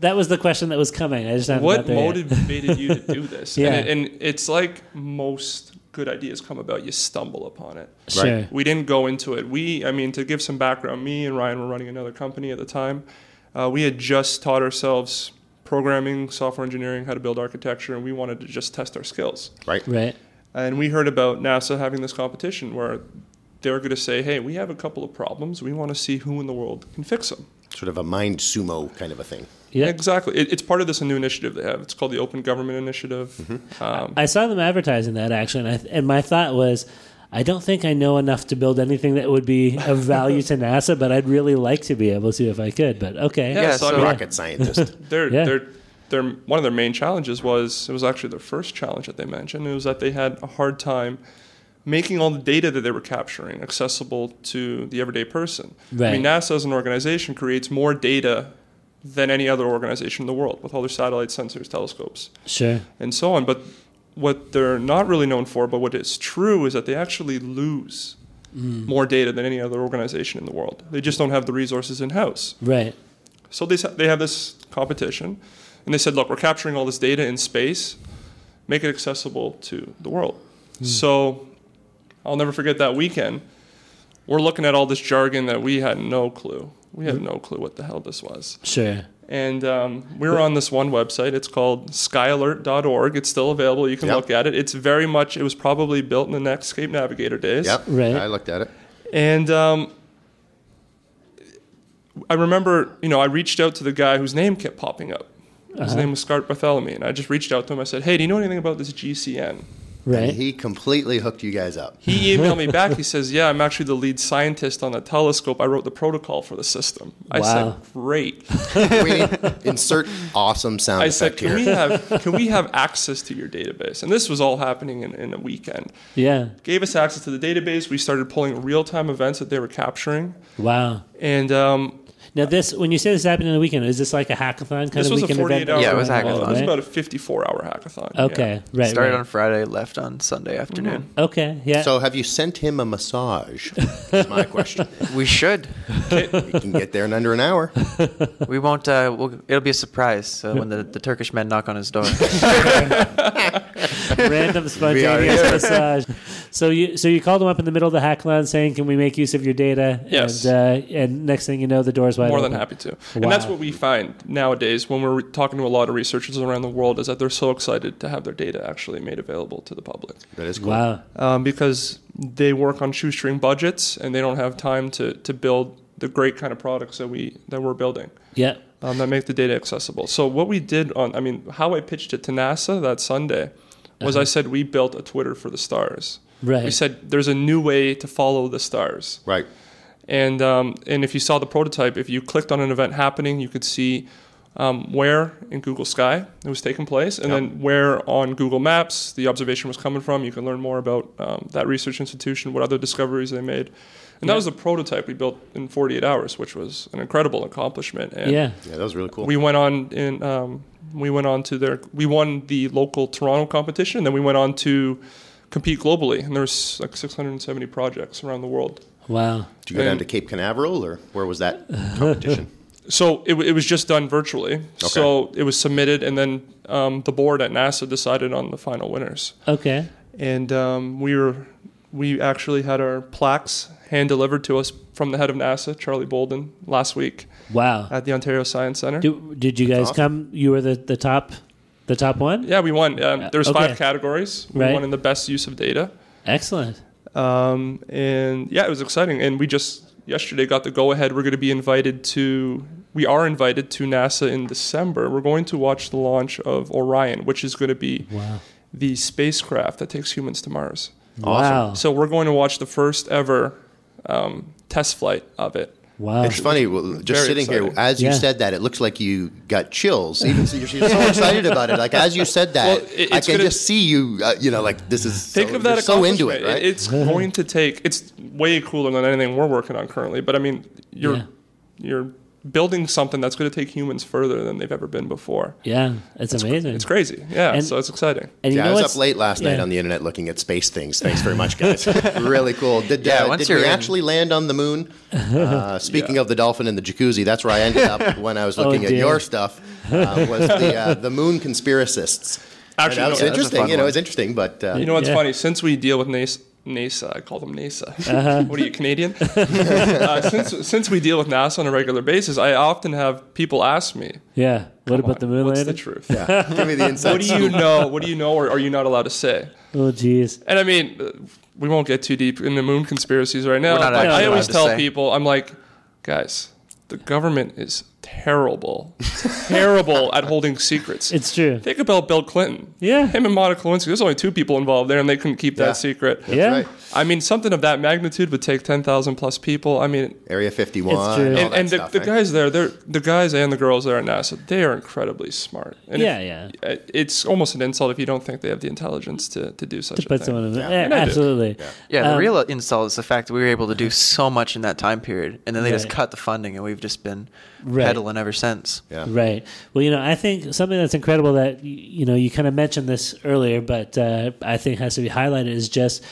That was the question that was coming. I just haven't got there yet. motivated you to do this? Yeah. And it's like most good ideas come about, you stumble upon it. Sure. We didn't go into it. To give some background, me and Ryan were running another company at the time. We had just taught ourselves programming, software engineering, how to build architecture, and we wanted to just test our skills. Right. And we heard about NASA having this competition where they were going to say, hey, we have a couple of problems. We want to see who in the world can fix them. Sort of a mind sumo kind of a thing. Yeah. Exactly. It's part of this new initiative they have. It's called the Open Government Initiative. I saw them advertising that actually, and my thought was, I don't think I know enough to build anything that would be of value to NASA, but I'd really like to be able to if I could. But okay. Yeah, so rocket scientist. They're one of their main challenges was actually their first challenge that they mentioned. It was that they had a hard time making all the data that they were capturing accessible to the everyday person. Right. NASA as an organization creates more data than any other organization in the world with all their satellites, sensors, telescopes, Sure. and so on. But what they're not really known for, but what is true, is that they actually lose more data than any other organization in the world. They just don't have the resources in-house. Right. So they have this competition, and they said, look, we're capturing all this data in space, make it accessible to the world. So I'll never forget that weekend. We're looking at all this jargon that we had no clue. We had no clue what the hell this was. Sure. And we were on this one website. It's called skylert.org. It's still available. You can look at it. It's very much, it was probably built in the Netscape Navigator days. Yep. Right. I looked at it. And I remember, I reached out to the guy whose name kept popping up. His name was Scott Bartholomew. And I just reached out to him. I said, hey, do you know anything about this GCN? Right. And he completely hooked you guys up. He emailed me back. He says, yeah, I'm actually the lead scientist on the telescope. I wrote the protocol for the system. I said, great. We insert awesome sound I said, effect here. can we have access to your database? And this was all happening in a weekend. Yeah. Gave us access to the database. We started pulling real-time events that they were capturing. Wow. And Now when you say this happened in the weekend, is this like a hackathon kind this of was a weekend event? 48-hour. Yeah, it was a hackathon. It was about a 54-hour hackathon. Okay. Yeah. Right. Started right. on Friday, left on Sunday afternoon. Okay. Yeah. So have you sent him a massage? Is my question. We should. You can get there in under an hour. We won't. It'll be a surprise when the Turkish men knock on his door. Random spontaneous massage. So you called them up in the middle of the hackathon saying, "Can we make use of your data?" Yes. And next thing you know, the door's wide More open. than happy to. Wow. And that's what we find nowadays when we're talking to a lot of researchers around the world, is that they're so excited to have their data actually made available to the public. That is cool. Wow. Because they work on shoestring budgets and they don't have time to build the great kind of products that we're building. Yeah. That make the data accessible. So what we did how I pitched it to NASA that Sunday was I said we built a Twitter for the stars. Right. We said there's a new way to follow the stars. Right. And if you saw the prototype, if you clicked on an event happening, you could see where in Google Sky it was taking place, and then where on Google Maps the observation was coming from. You can learn more about that research institution, what other discoveries they made. And that was a prototype we built in 48 hours, which was an incredible accomplishment. And that was really cool. we went on we won the local Toronto competition, and then we went on to compete globally. And there's like 670 projects around the world. Wow. Did you go down to Cape Canaveral, or where was that competition? So it was just done virtually. Okay. So it was submitted, and then the board at NASA decided on the final winners. Okay. And we actually had our plaques hand-delivered to us from the head of NASA, Charlie Bolden, last week. Wow. At the Ontario Science Centre. Did you guys come? You were the top one? Yeah, we won. There's 5 categories. We Right. won in the best use of data. Excellent. And yeah, it was exciting. And we just yesterday got the go-ahead. We are invited to NASA in December. We're going to watch the launch of Orion, which is going to be the spacecraft that takes humans to Mars. Wow. So we're going to watch the first ever test flight of it. Wow. It's funny, just sitting exciting. here, as you said that, it looks like you got chills. Even so, you're so excited about it. Like, as you said that, I can just see you, like, this is Think of that you're so into it, right? It's going to take, it's way cooler than anything we're working on currently. But I mean, you're building something that's going to take humans further than they've ever been before. Yeah, it's amazing. It's crazy. Yeah, so it's exciting. And I was up late last night on the internet looking at space things. Thanks very much, guys. Really cool. Did we actually land on the moon? Speaking of the dolphin in the jacuzzi, that's where I ended up when I was looking at your stuff, was the moon conspiracists. Actually, that was interesting. It was interesting, but... you know what's funny? Since we deal with NASA, I call them NASA. What are you, Canadian? Since we deal with NASA on a regular basis, I often have people ask me, what about the moon what's landing? the truth? Give me the inside What do you know, or are you not allowed to say? Oh, geez. And I mean, we won't get too deep in the moon conspiracies right now. But I always tell people, I'm like, guys, the government is terrible at holding secrets. It's true. Think about Bill Clinton. Yeah. Him and Monica Lewinsky. There's only 2 people involved there, and they couldn't keep that secret. That's right. I mean, something of that magnitude would take 10,000 plus people. I mean, Area 51. It's true. And the guys there, the guys and the girls there at NASA, they are incredibly smart. And it's almost an insult if you don't think they have the intelligence to do such a thing. Someone in absolutely. Yeah, the real insult is the fact that we were able to do so much in that time period, and then they just cut the funding, and we've just been pedaling ever since. Yeah. Right. Well, I think something that's incredible that, you kind of mentioned this earlier, but I think has to be highlighted is just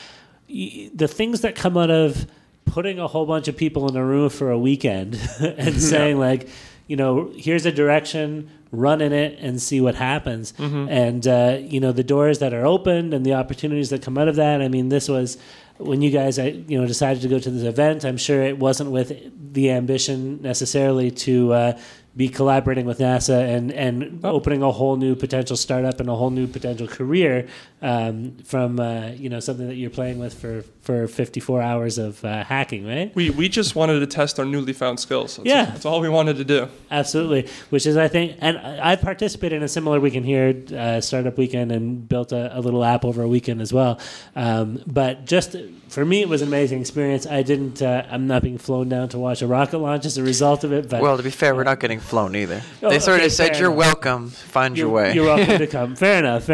the things that come out of putting a whole bunch of people in a room for a weekend and saying like, here's a direction, run in it and see what happens. Mm-hmm. And, the doors that are opened and the opportunities that come out of that. I mean, this was when you guys, decided to go to this event. I'm sure it wasn't with the ambition necessarily to be collaborating with NASA and opening a whole new potential startup and a whole new potential career from something that you're playing with for 54 hours of hacking, right? We just wanted to test our newly found skills. That's all we wanted to do. Absolutely, which is, I think, and I participated in a similar weekend here, Startup Weekend, and built a little app over a weekend as well. But just for me, it was an amazing experience. I'm not being flown down to watch a rocket launch as a result of it. But well, to be fair, we're not getting flown either. They sort of said, "You're welcome. Find your way." You're welcome to come. Fair enough.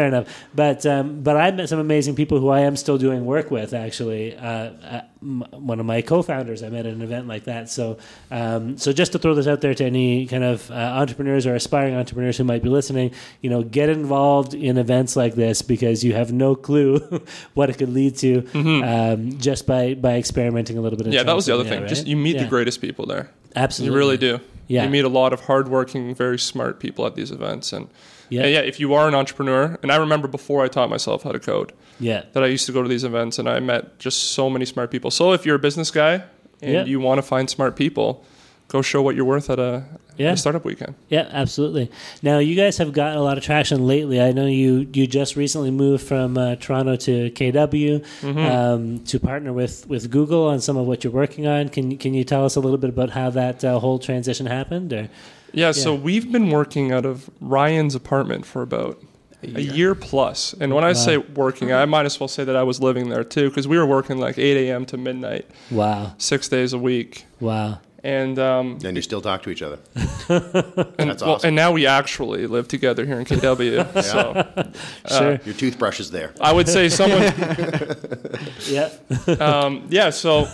But I met some amazing people who I am still doing work with. Actually, one of my co-founders I met at an event like that. So just to throw this out there to any kind of entrepreneurs or aspiring entrepreneurs who might be listening, get involved in events like this because you have no clue what it could lead to just by experimenting a little bit. That was the other thing. Right? Just you meet the greatest people there. Absolutely, you really do. Yeah. You meet a lot of hardworking, very smart people at these events, and if you are an entrepreneur, and I remember before I taught myself how to code, that I used to go to these events and I met just so many smart people. So if you're a business guy and you want to find smart people, go show what you're worth at a startup weekend. Yeah, absolutely. Now, you guys have gotten a lot of traction lately. I know you just recently moved from Toronto to KW to partner with Google on some of what you're working on. Can you tell us a little bit about how that whole transition happened? Or so we've been working out of Ryan's apartment for about A year plus. And when I say working, I might as well say that I was living there too, because we were working like 8 a.m. to midnight. Wow. 6 days a week. Wow. And you still talk to each other. That's awesome. And now we actually live together here in KW. So Sure. Your toothbrush is there. I would say someone. Yeah. So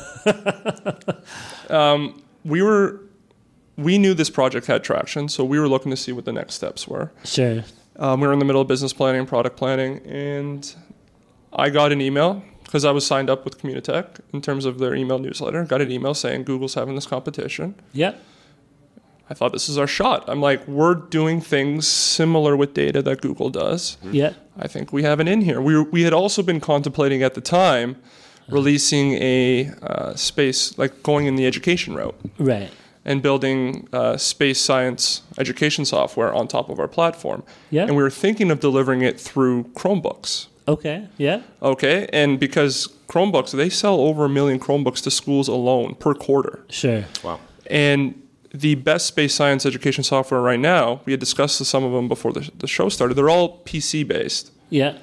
we knew this project had traction, so we were looking to see what the next steps were. Sure. We were in the middle of business planning and product planning, and I got an email because I was signed up with Communitech in terms of their email newsletter. Got an email saying Google's having this competition. Yeah. I thought this is our shot. I'm like, we're doing things similar with data that Google does. Yeah. I think we have an in here. We had also been contemplating at the time releasing a space, like going in the education route. Right. And building space science education software on top of our platform. Yeah. And we were thinking of delivering it through Chromebooks. Okay. Yeah. Okay. And because Chromebooks, they sell over 1 million Chromebooks to schools alone per quarter. Sure. Wow. And the best space science education software right now, we had discussed some of them before the show started, they're all PC based. Yeah.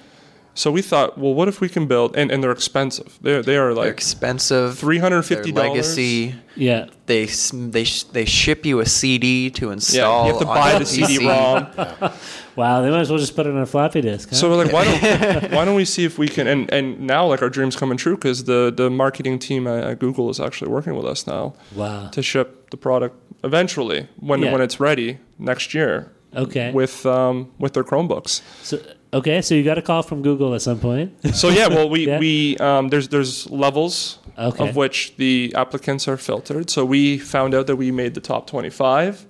So we thought, well, what if we can build, and they're expensive. They are like They're expensive. $350. They're legacy. Yeah. They ship you a CD to install. Yeah, you have to on buy your the PC. CD-ROM. Wow. They might as well just put it on a floppy disk. Huh? So we're like, why don't we see if we can? And now, like, our dream's coming true because the marketing team at Google is actually working with us now. Wow. To ship the product eventually when it's ready next year. Okay. With their Chromebooks. So you got a call from Google at some point. So yeah, well, we there's levels Okay. of which the applicants are filtered. So we found out that we made the top 25,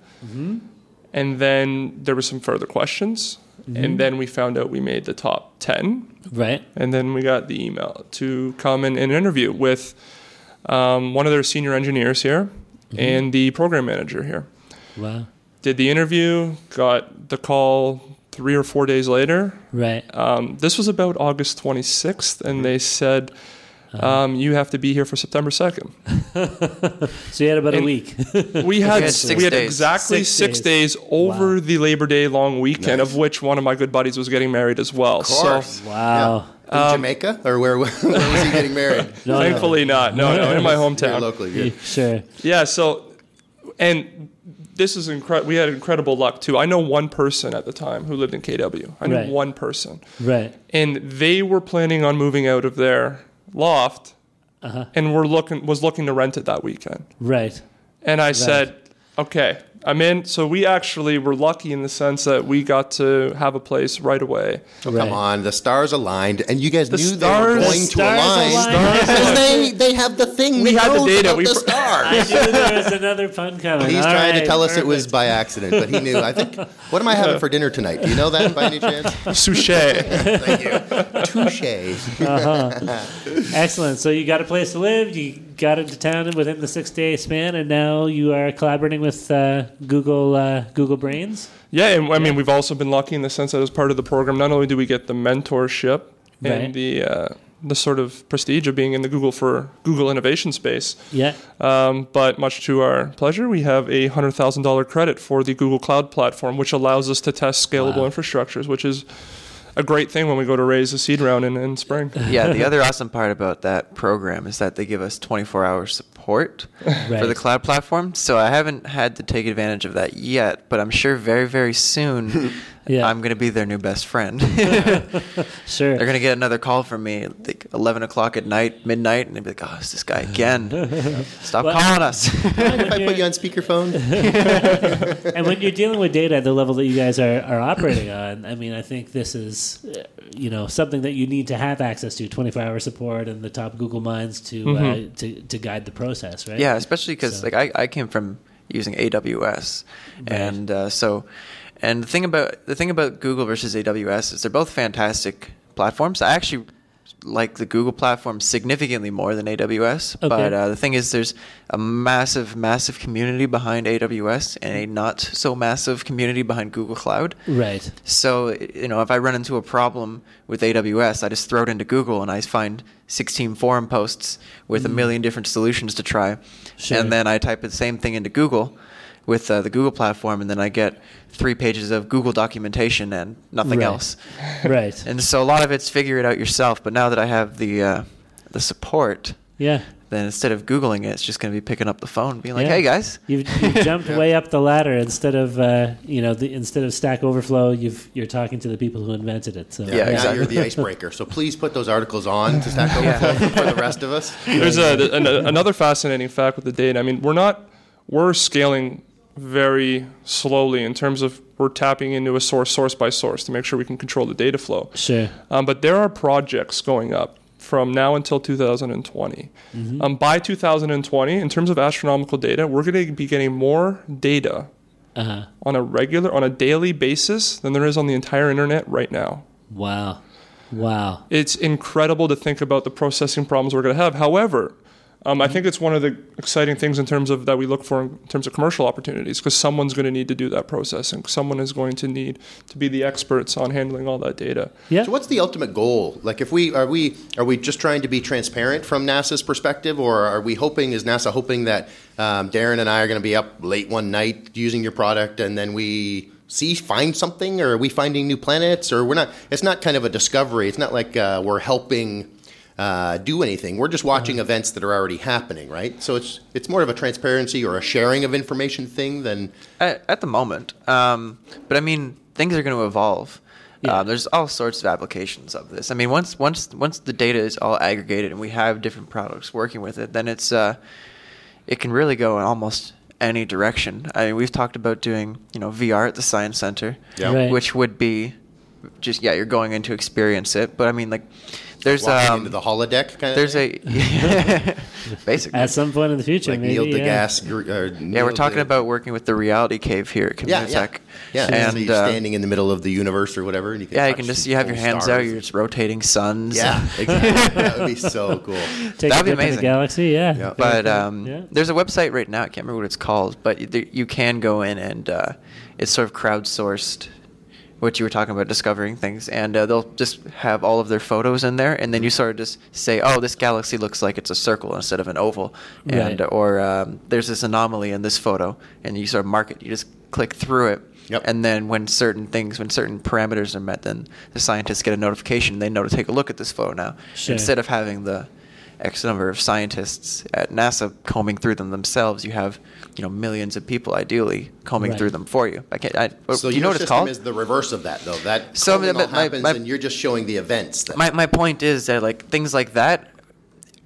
and then there were some further questions, and then we found out we made the top 10, Right. and then we got the email to come and interview with one of their senior engineers here and the program manager here. Wow. Did the interview, got the call 3 or 4 days later. Right. This was about August 26th, and they said, you have to be here for September 2nd. So you had about a week. We We had had 6 we had days. exactly 6 6 days over the Labor Day long weekend, of which one of my good buddies was getting married as well. Of course. Wow. In Jamaica? Or where was he getting married? No, Thankfully not. No, in my Here hometown. locally, good. Sure. Yeah, so, and this is incredible. We had incredible luck too. I know one person at the time who lived in KW. I knew Right. one person. Right. And they were planning on moving out of their loft and was looking to rent it that weekend. Right. And I said, okay, I'm in. So we actually were lucky in the sense that we got to have a place right away. Oh, Right. come on, the stars aligned, and you guys knew they were stars- going to stars align aligned. because they have the thing. We that had the knows data. about We the pr- stars. I knew there was another pun coming. He's All trying to right, tell us it was perfect. by accident, but he knew. I think. What am I having for dinner tonight? Do you know that by any chance? Sushi. Thank you. Touche. Excellent. So you got a place to live. You got into town within the 6-day span, and now you are collaborating with Google Brains. Yeah, and I mean, we've also been lucky in the sense that as part of the program, not only do we get the mentorship Right. and the sort of prestige of being in the Google innovation space, Yeah. but much to our pleasure, we have a $100,000 credit for the Google Cloud platform, which allows us to test scalable infrastructures, which is a great thing when we go to raise a seed round in spring. Yeah, the other awesome part about that program is that they give us 24-hour support Right. for the cloud platform. So I haven't had to take advantage of that yet, but I'm sure very, very soon Yeah. I'm going to be their new best friend. Sure. They're going to get another call from me like 11 o'clock at night, midnight, and they'll be like, oh, it's this guy again. Stop calling us. If I put you on speakerphone, And when you're dealing with data at the level that you guys are operating on, I mean, I think this is, something that you need to have access to, 24-hour support and the top Google minds to guide the process, right? Yeah, especially because So- I came from using AWS, and and the thing about Google versus AWS is they're both fantastic platforms. I actually like the Google platform significantly more than AWS, Okay. but the thing is, there's a massive community behind AWS and a not so massive community behind Google Cloud. Right. So, if I run into a problem with AWS, I just throw it into Google and I find 16 forum posts with a million different solutions to try. Sure. And then I type the same thing into Google with the Google platform, and then I get 3 pages of Google documentation and nothing else. Right. And so a lot of it's figure it out yourself. But now that I have the support, then instead of Googling it, it's just going to be picking up the phone, being like, "Hey guys, you've jumped way up the ladder instead of instead of Stack Overflow, you're talking to the people who invented it." So exactly. Now you're the icebreaker. So please put those articles on to Stack Overflow for the rest of us. There's another fascinating fact with the data. I mean, we're scaling very slowly in terms of we're tapping into a source by source to make sure we can control the data flow. Sure. But there are projects going up from now until 2020. By 2020, in terms of astronomical data, we're going to be getting more data on a daily basis than there is on the entire internet right now. Wow. It's incredible to think about the processing problems we're going to have. However, I think it's one of the exciting things in terms of that we look for in terms of commercial opportunities, because someone's going to need to do that processing. Someone is going to need to be the experts on handling all that data. Yeah. So what's the ultimate goal? Like, if are we just trying to be transparent from NASA's perspective, or is NASA hoping that Darren and I are going to be up late one night using your product, and then we find something, or are we finding new planets, or we're not? It's not kind of a discovery. It's not like we're helping do anything. We're just watching events that are already happening, right? So it's more of a transparency or a sharing of information thing than at the moment. But I mean, things are going to evolve. Yeah. There's all sorts of applications of this. I mean, once the data is all aggregated and we have different products working with it, then it can really go in almost any direction. I mean, we've talked about doing VR at the Science Center, which would be just you're going in to experience it. But I mean, like, there's walking into the holodeck kind of there's thing? Basically at some point in the future, like maybe, Neil deGrasse. We're talking about working with the reality cave here at Communitech. And so you're standing in the middle of the universe or whatever, and you can you have your hands out, you're just rotating suns. Yeah, exactly. That would be so cool. That'd be amazing. The galaxy, But there's a website right now. I can't remember what it's called, but you can go in and it's sort of crowdsourced. What you were talking about, discovering things, and they'll just have all of their photos in there, and then you sort of just say, "Oh, this galaxy looks like it's a circle instead of an oval," and or there's this anomaly in this photo, and you sort of mark it. You just click through it, and then when certain parameters are met, then the scientists get a notification. They know to take a look at this photo now, instead of having the X number of scientists at NASA combing through them themselves. You have millions of people ideally combing through them for you. So do you know what it's called? Is the reverse of that, though. That happens, and you're just showing the events. My point is that things like that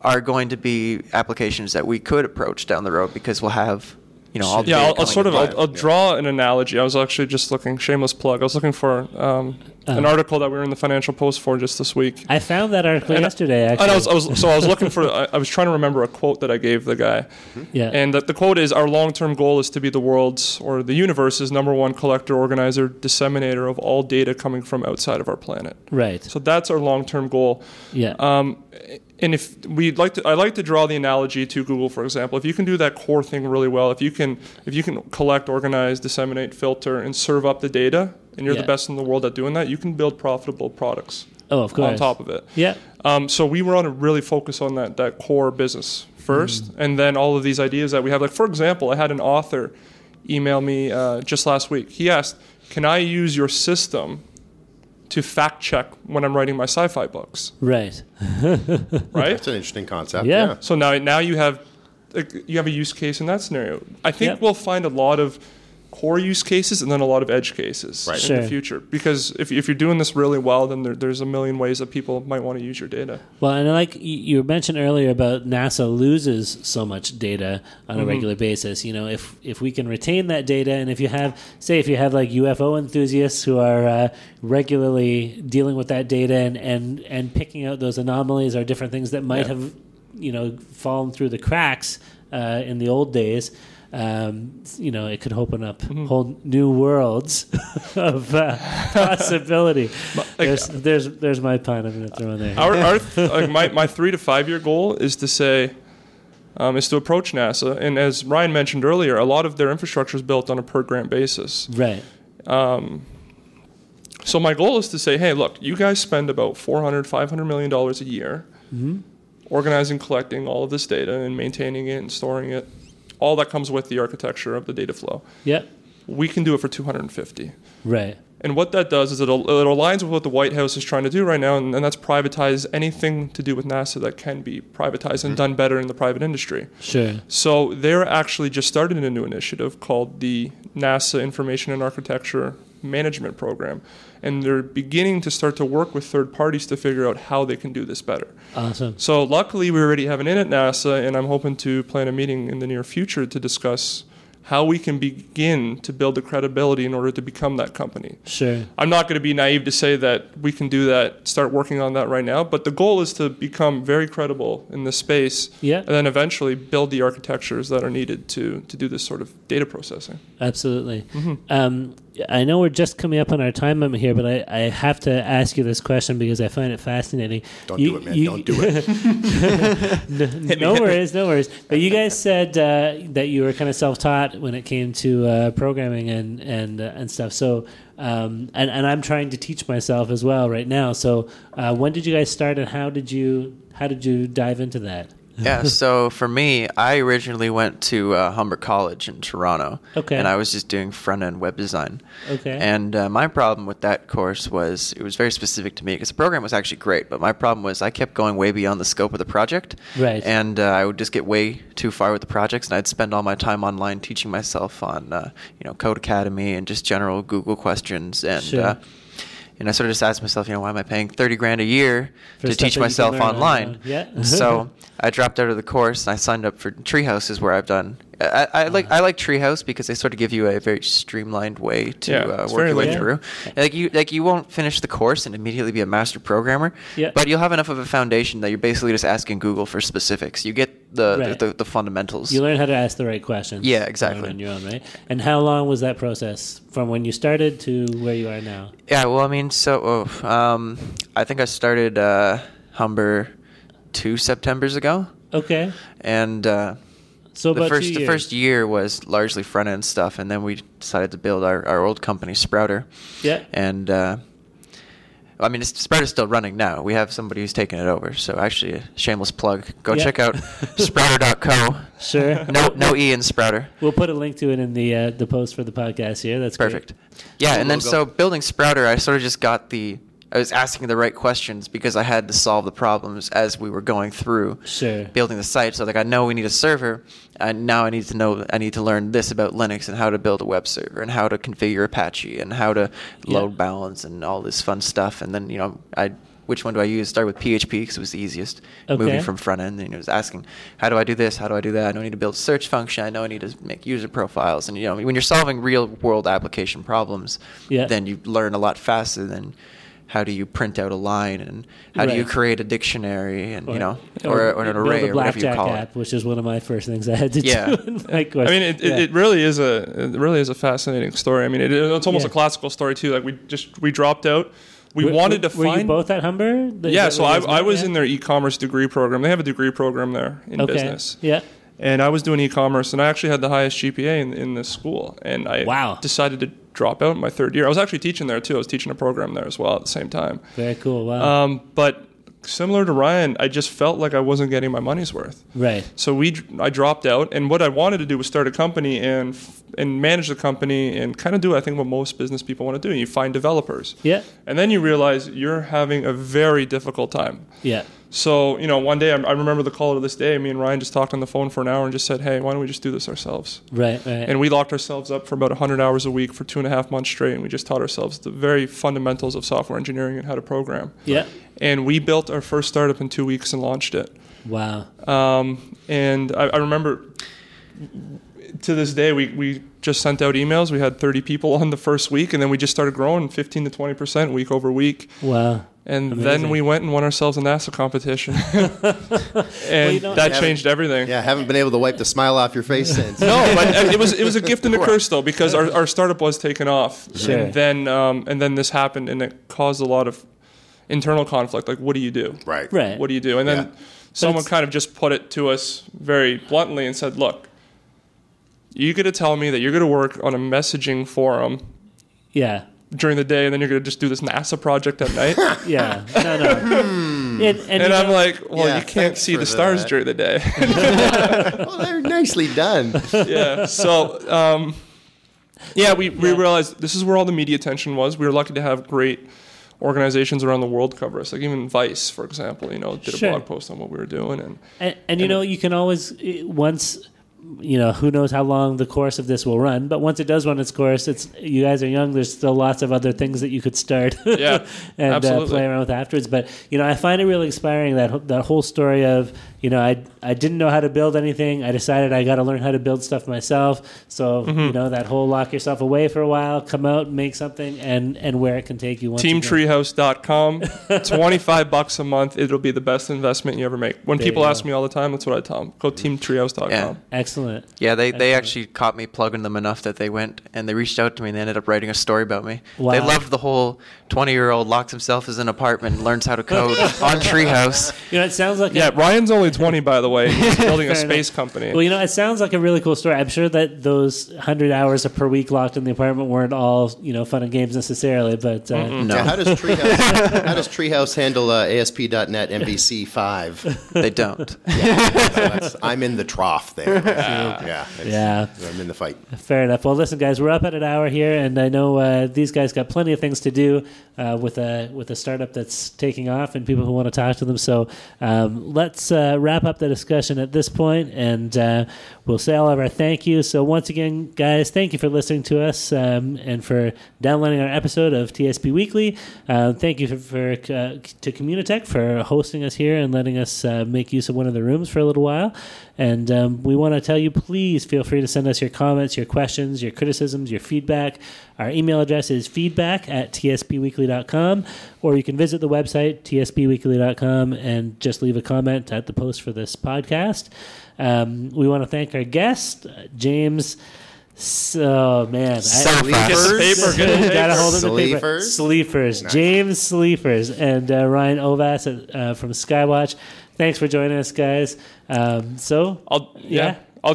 are going to be applications that we could approach down the road, because we'll have all the I'll draw an analogy. I was actually just looking, shameless plug, I was looking for an article that we were in the Financial Post for just this week. I found that article yesterday, actually. And I was looking for, I was trying to remember a quote that I gave the guy. Yeah. And the quote is, "Our long-term goal is to be the world's, or the universe's, #1 collector, organizer, disseminator of all data coming from outside of our planet." Right. So that's our long-term goal. Yeah. And I like to draw the analogy to Google, for example. If you can do that core thing really well, if you can collect, organize, disseminate, filter, and serve up the data, and you're the best in the world at doing that, you can build profitable products. Oh, of course. On top of it. Yeah. So we want to really focus on that core business first, and then all of these ideas that we have. Like, for example, I had an author email me just last week. He asked, "Can I use your system to fact check when I'm writing my sci-fi books?" Right. Right? That's an interesting concept. Yeah. So now you have a use case in that scenario. I think we'll find a lot of core use cases and then a lot of edge cases in the future. Because if you're doing this really well, then there's a million ways that people might want to use your data. Well, and like you mentioned earlier about NASA loses so much data on a regular basis. If we can retain that data, and if you have like UFO enthusiasts who are regularly dealing with that data and picking out those anomalies or different things that might have fallen through the cracks in the old days. It could open up whole new worlds of possibility. There's my pun. I'm going to throw in there. My 3 to 5 year goal is to say, is to approach NASA, and as Ryan mentioned earlier, a lot of their infrastructure is built on a per grant basis. Right. So my goal is to say, hey, look, you guys spend about $400-500 million a year organizing, collecting all of this data and maintaining it and storing it. all that comes with the architecture of the data flow. Yep. We can do it for $250. Right. And what that does is it aligns with what the White House is trying to do right now, and that's privatize anything to do with NASA that can be privatized and done better in the private industry. Sure. So they're actually just started a new initiative called the NASA Information and Architecture Management Program. And they're beginning to start to work with third parties to figure out how they can do this better. Awesome. So luckily we already have an in at NASA, and I'm hoping to plan a meeting in the near future to discuss how we can begin to build the credibility in order to become that company. Sure. I'm not going to be naive to say that we can do that, start working on that right now, but the goal is to become very credible in this space, and then eventually build the architectures that are needed to do this sort of data processing. Absolutely. I know we're just coming up on our time limit here, but I have to ask you this question because I find it fascinating. Don't do it, man. Don't do it. No worries. But you guys said that you were kind of self-taught when it came to programming and stuff. So, and I'm trying to teach myself as well right now. So, when did you guys start, and how did you dive into that? Yeah, so for me, I originally went to Humber College in Toronto. Okay. And I was just doing front-end web design. Okay. And my problem with that course was it was very specific to me because the program was actually great, but my problem was I kept going way beyond the scope of the project. Right. And I would just get way too far with the projects, and I'd spend all my time online teaching myself on Code Academy and just general Google questions. And Sure. And I sort of just asked myself, why am I paying $30,000 a year For to stuff teach that you can myself learn online? Yeah. So I dropped out of the course and I signed up for Treehouse, is where I've done. I like Treehouse because they sort of give you a very streamlined way to work your way through. You won't finish the course and immediately be a master programmer, but you'll have enough of a foundation that you're basically just asking Google for specifics. You get the fundamentals. You learn how to ask the right questions. Yeah, exactly. On your own, right? And how long was that process from when you started to where you are now? Yeah, well, I mean, I think I started Humber 2 Septembers ago. Okay. And so about the first year was largely front end stuff, and then we decided to build our old company, Sprouter. Yeah. And Sprouter's still running now. We have somebody who's taken it over. So actually, a shameless plug. Go check out sprouter.co. Sure. No E in Sprouter. We'll put a link to it in the post for the podcast here. That's perfect. Great. Yeah, and then so building Sprouter, I sort of just got I was asking the right questions because I had to solve the problems as we were going through building the site. So I know we need a server, and now I need to learn this about Linux and how to build a web server and how to configure Apache and how to load balance and all this fun stuff. And then which one do I use? Start with PHP because it was the easiest. Moving from front end, and it was asking, how do I do this? How do I do that? I know I need to build a search function. I know I need to make user profiles. And when you're solving real world application problems, then you learn a lot faster than how do you print out a line, and how do you create a dictionary, and or an array, or whatever you call app, which is one of my first things I had to do in my course. I mean, it really is a fascinating story. I mean, it's almost a classical story too. Like we dropped out. We wanted to find. Were you both at Humber? So I was in their e-commerce degree program. They have a degree program there in business. Yeah. And I was doing e-commerce, and I actually had the highest GPA in this school. And I decided to drop out in my third year. I was actually teaching there too. I was teaching a program there as well at the same time. Very cool. Wow. But similar to Ryan, I just felt like I wasn't getting my money's worth. Right. So I dropped out, and what I wanted to do was start a company and manage the company and kind of do, I think, what most business people want to do. You find developers. Yeah. And then you realize you're having a very difficult time. Yeah. So, one day, I remember the call to this day, me and Ryan just talked on the phone for an hour and just said, hey, why don't we just do this ourselves? Right. And we locked ourselves up for about 100 hours a week for 2.5 months straight, and we just taught ourselves the very fundamentals of software engineering and how to program. Yeah. And we built our first startup in 2 weeks and launched it. Wow. And I remember, to this day, we just sent out emails. We had 30 people on the first week, and then we just started growing 15 to 20% week over week. Wow. And then we went and won ourselves a NASA competition. And that changed everything. Yeah, I haven't been able to wipe the smile off your face since. No, but it was a gift and a curse, though, because our startup was taken off. Sure. And then this happened, and it caused a lot of internal conflict. Like, what do you do? Right. What do you do? And then someone kind of just put it to us very bluntly and said, look, you're going to tell me that you're going to work on a messaging forum during the day, and then you're going to just do this NASA project at night? Yeah. No. And I'm like, well, Yeah, you can't thanks see for the stars that. during the day. Well, they're nicely done. Yeah. So, we realized this is where all the media attention was. We were lucky to have great organizations around the world cover us. Like even Vice, for example, did a blog post on what we were doing. And you can always, once, who knows how long the course of this will run, but once it does run its course, you guys are young, there's still lots of other things that you could start Yeah, and play around with afterwards. But, I find it really inspiring, that whole story of, I didn't know how to build anything. I decided I got to learn how to build stuff myself. So, that whole lock yourself away for a while, come out, make something, and where it can take you. TeamTreehouse.com, $25 a month. It'll be the best investment you ever make. When people ask me all the time, that's what I tell them. Go TeamTreehouse.com. Yeah. Excellent. Yeah, they actually caught me plugging them enough that they went and they reached out to me and they ended up writing a story about me. Wow. They loved the whole 20-year-old locks himself in an apartment and learns how to code on Treehouse. It sounds like Ryan's only 20, by the way. He's building a space company. Well, it sounds like a really cool story. I'm sure that those 100 hours per week locked in the apartment weren't all, fun and games necessarily, but No. Yeah, how does Treehouse handle ASP.NET MVC 5? They don't. I'm in the trough there. Yeah. I'm in the fight. Fair enough. Well, listen, guys, we're up at an hour here, and I know these guys got plenty of things to do with a startup that's taking off and people who want to talk to them. So let's wrap up the discussion at this point, and we'll say all of our thank yous. So once again, guys, thank you for listening to us and for downloading our episode of TSP Weekly. Thank you to Communitech for hosting us here and letting us make use of one of the rooms for a little while. And we want to tell you, please feel free to send us your comments, your questions, your criticisms, your feedback. Our email address is feedback@tspweekly.com, or you can visit the website, tspweekly.com, and just leave a comment at the post for this podcast. We want to thank our guest, James. Oh man, Slifierz. Gotta hold the paper. Slifierz. Nice. James Slifierz and Ryan Ovas from Skywatch. Thanks for joining us, guys. I'll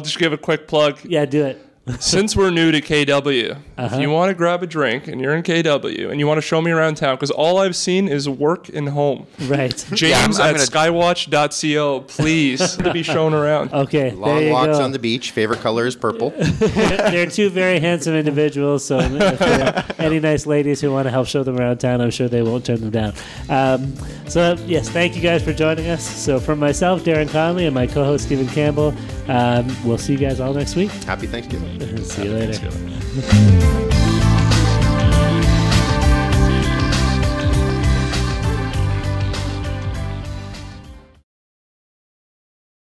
just give a quick plug. Yeah, do it. Since we're new to KW, if you want to grab a drink and you're in KW and you want to show me around town, because all I've seen is work and home. Right. James at skywatch.co, please, to be shown around. Okay. Long walks on the beach. Favorite color is purple. They're two very handsome individuals, so if there are any nice ladies who want to help show them around town, I'm sure they won't turn them down. Yes, thank you guys for joining us. So from myself, Darren Conley, and my co-host, Stephen Campbell, we'll see you guys all next week. Happy Thanksgiving. See you later.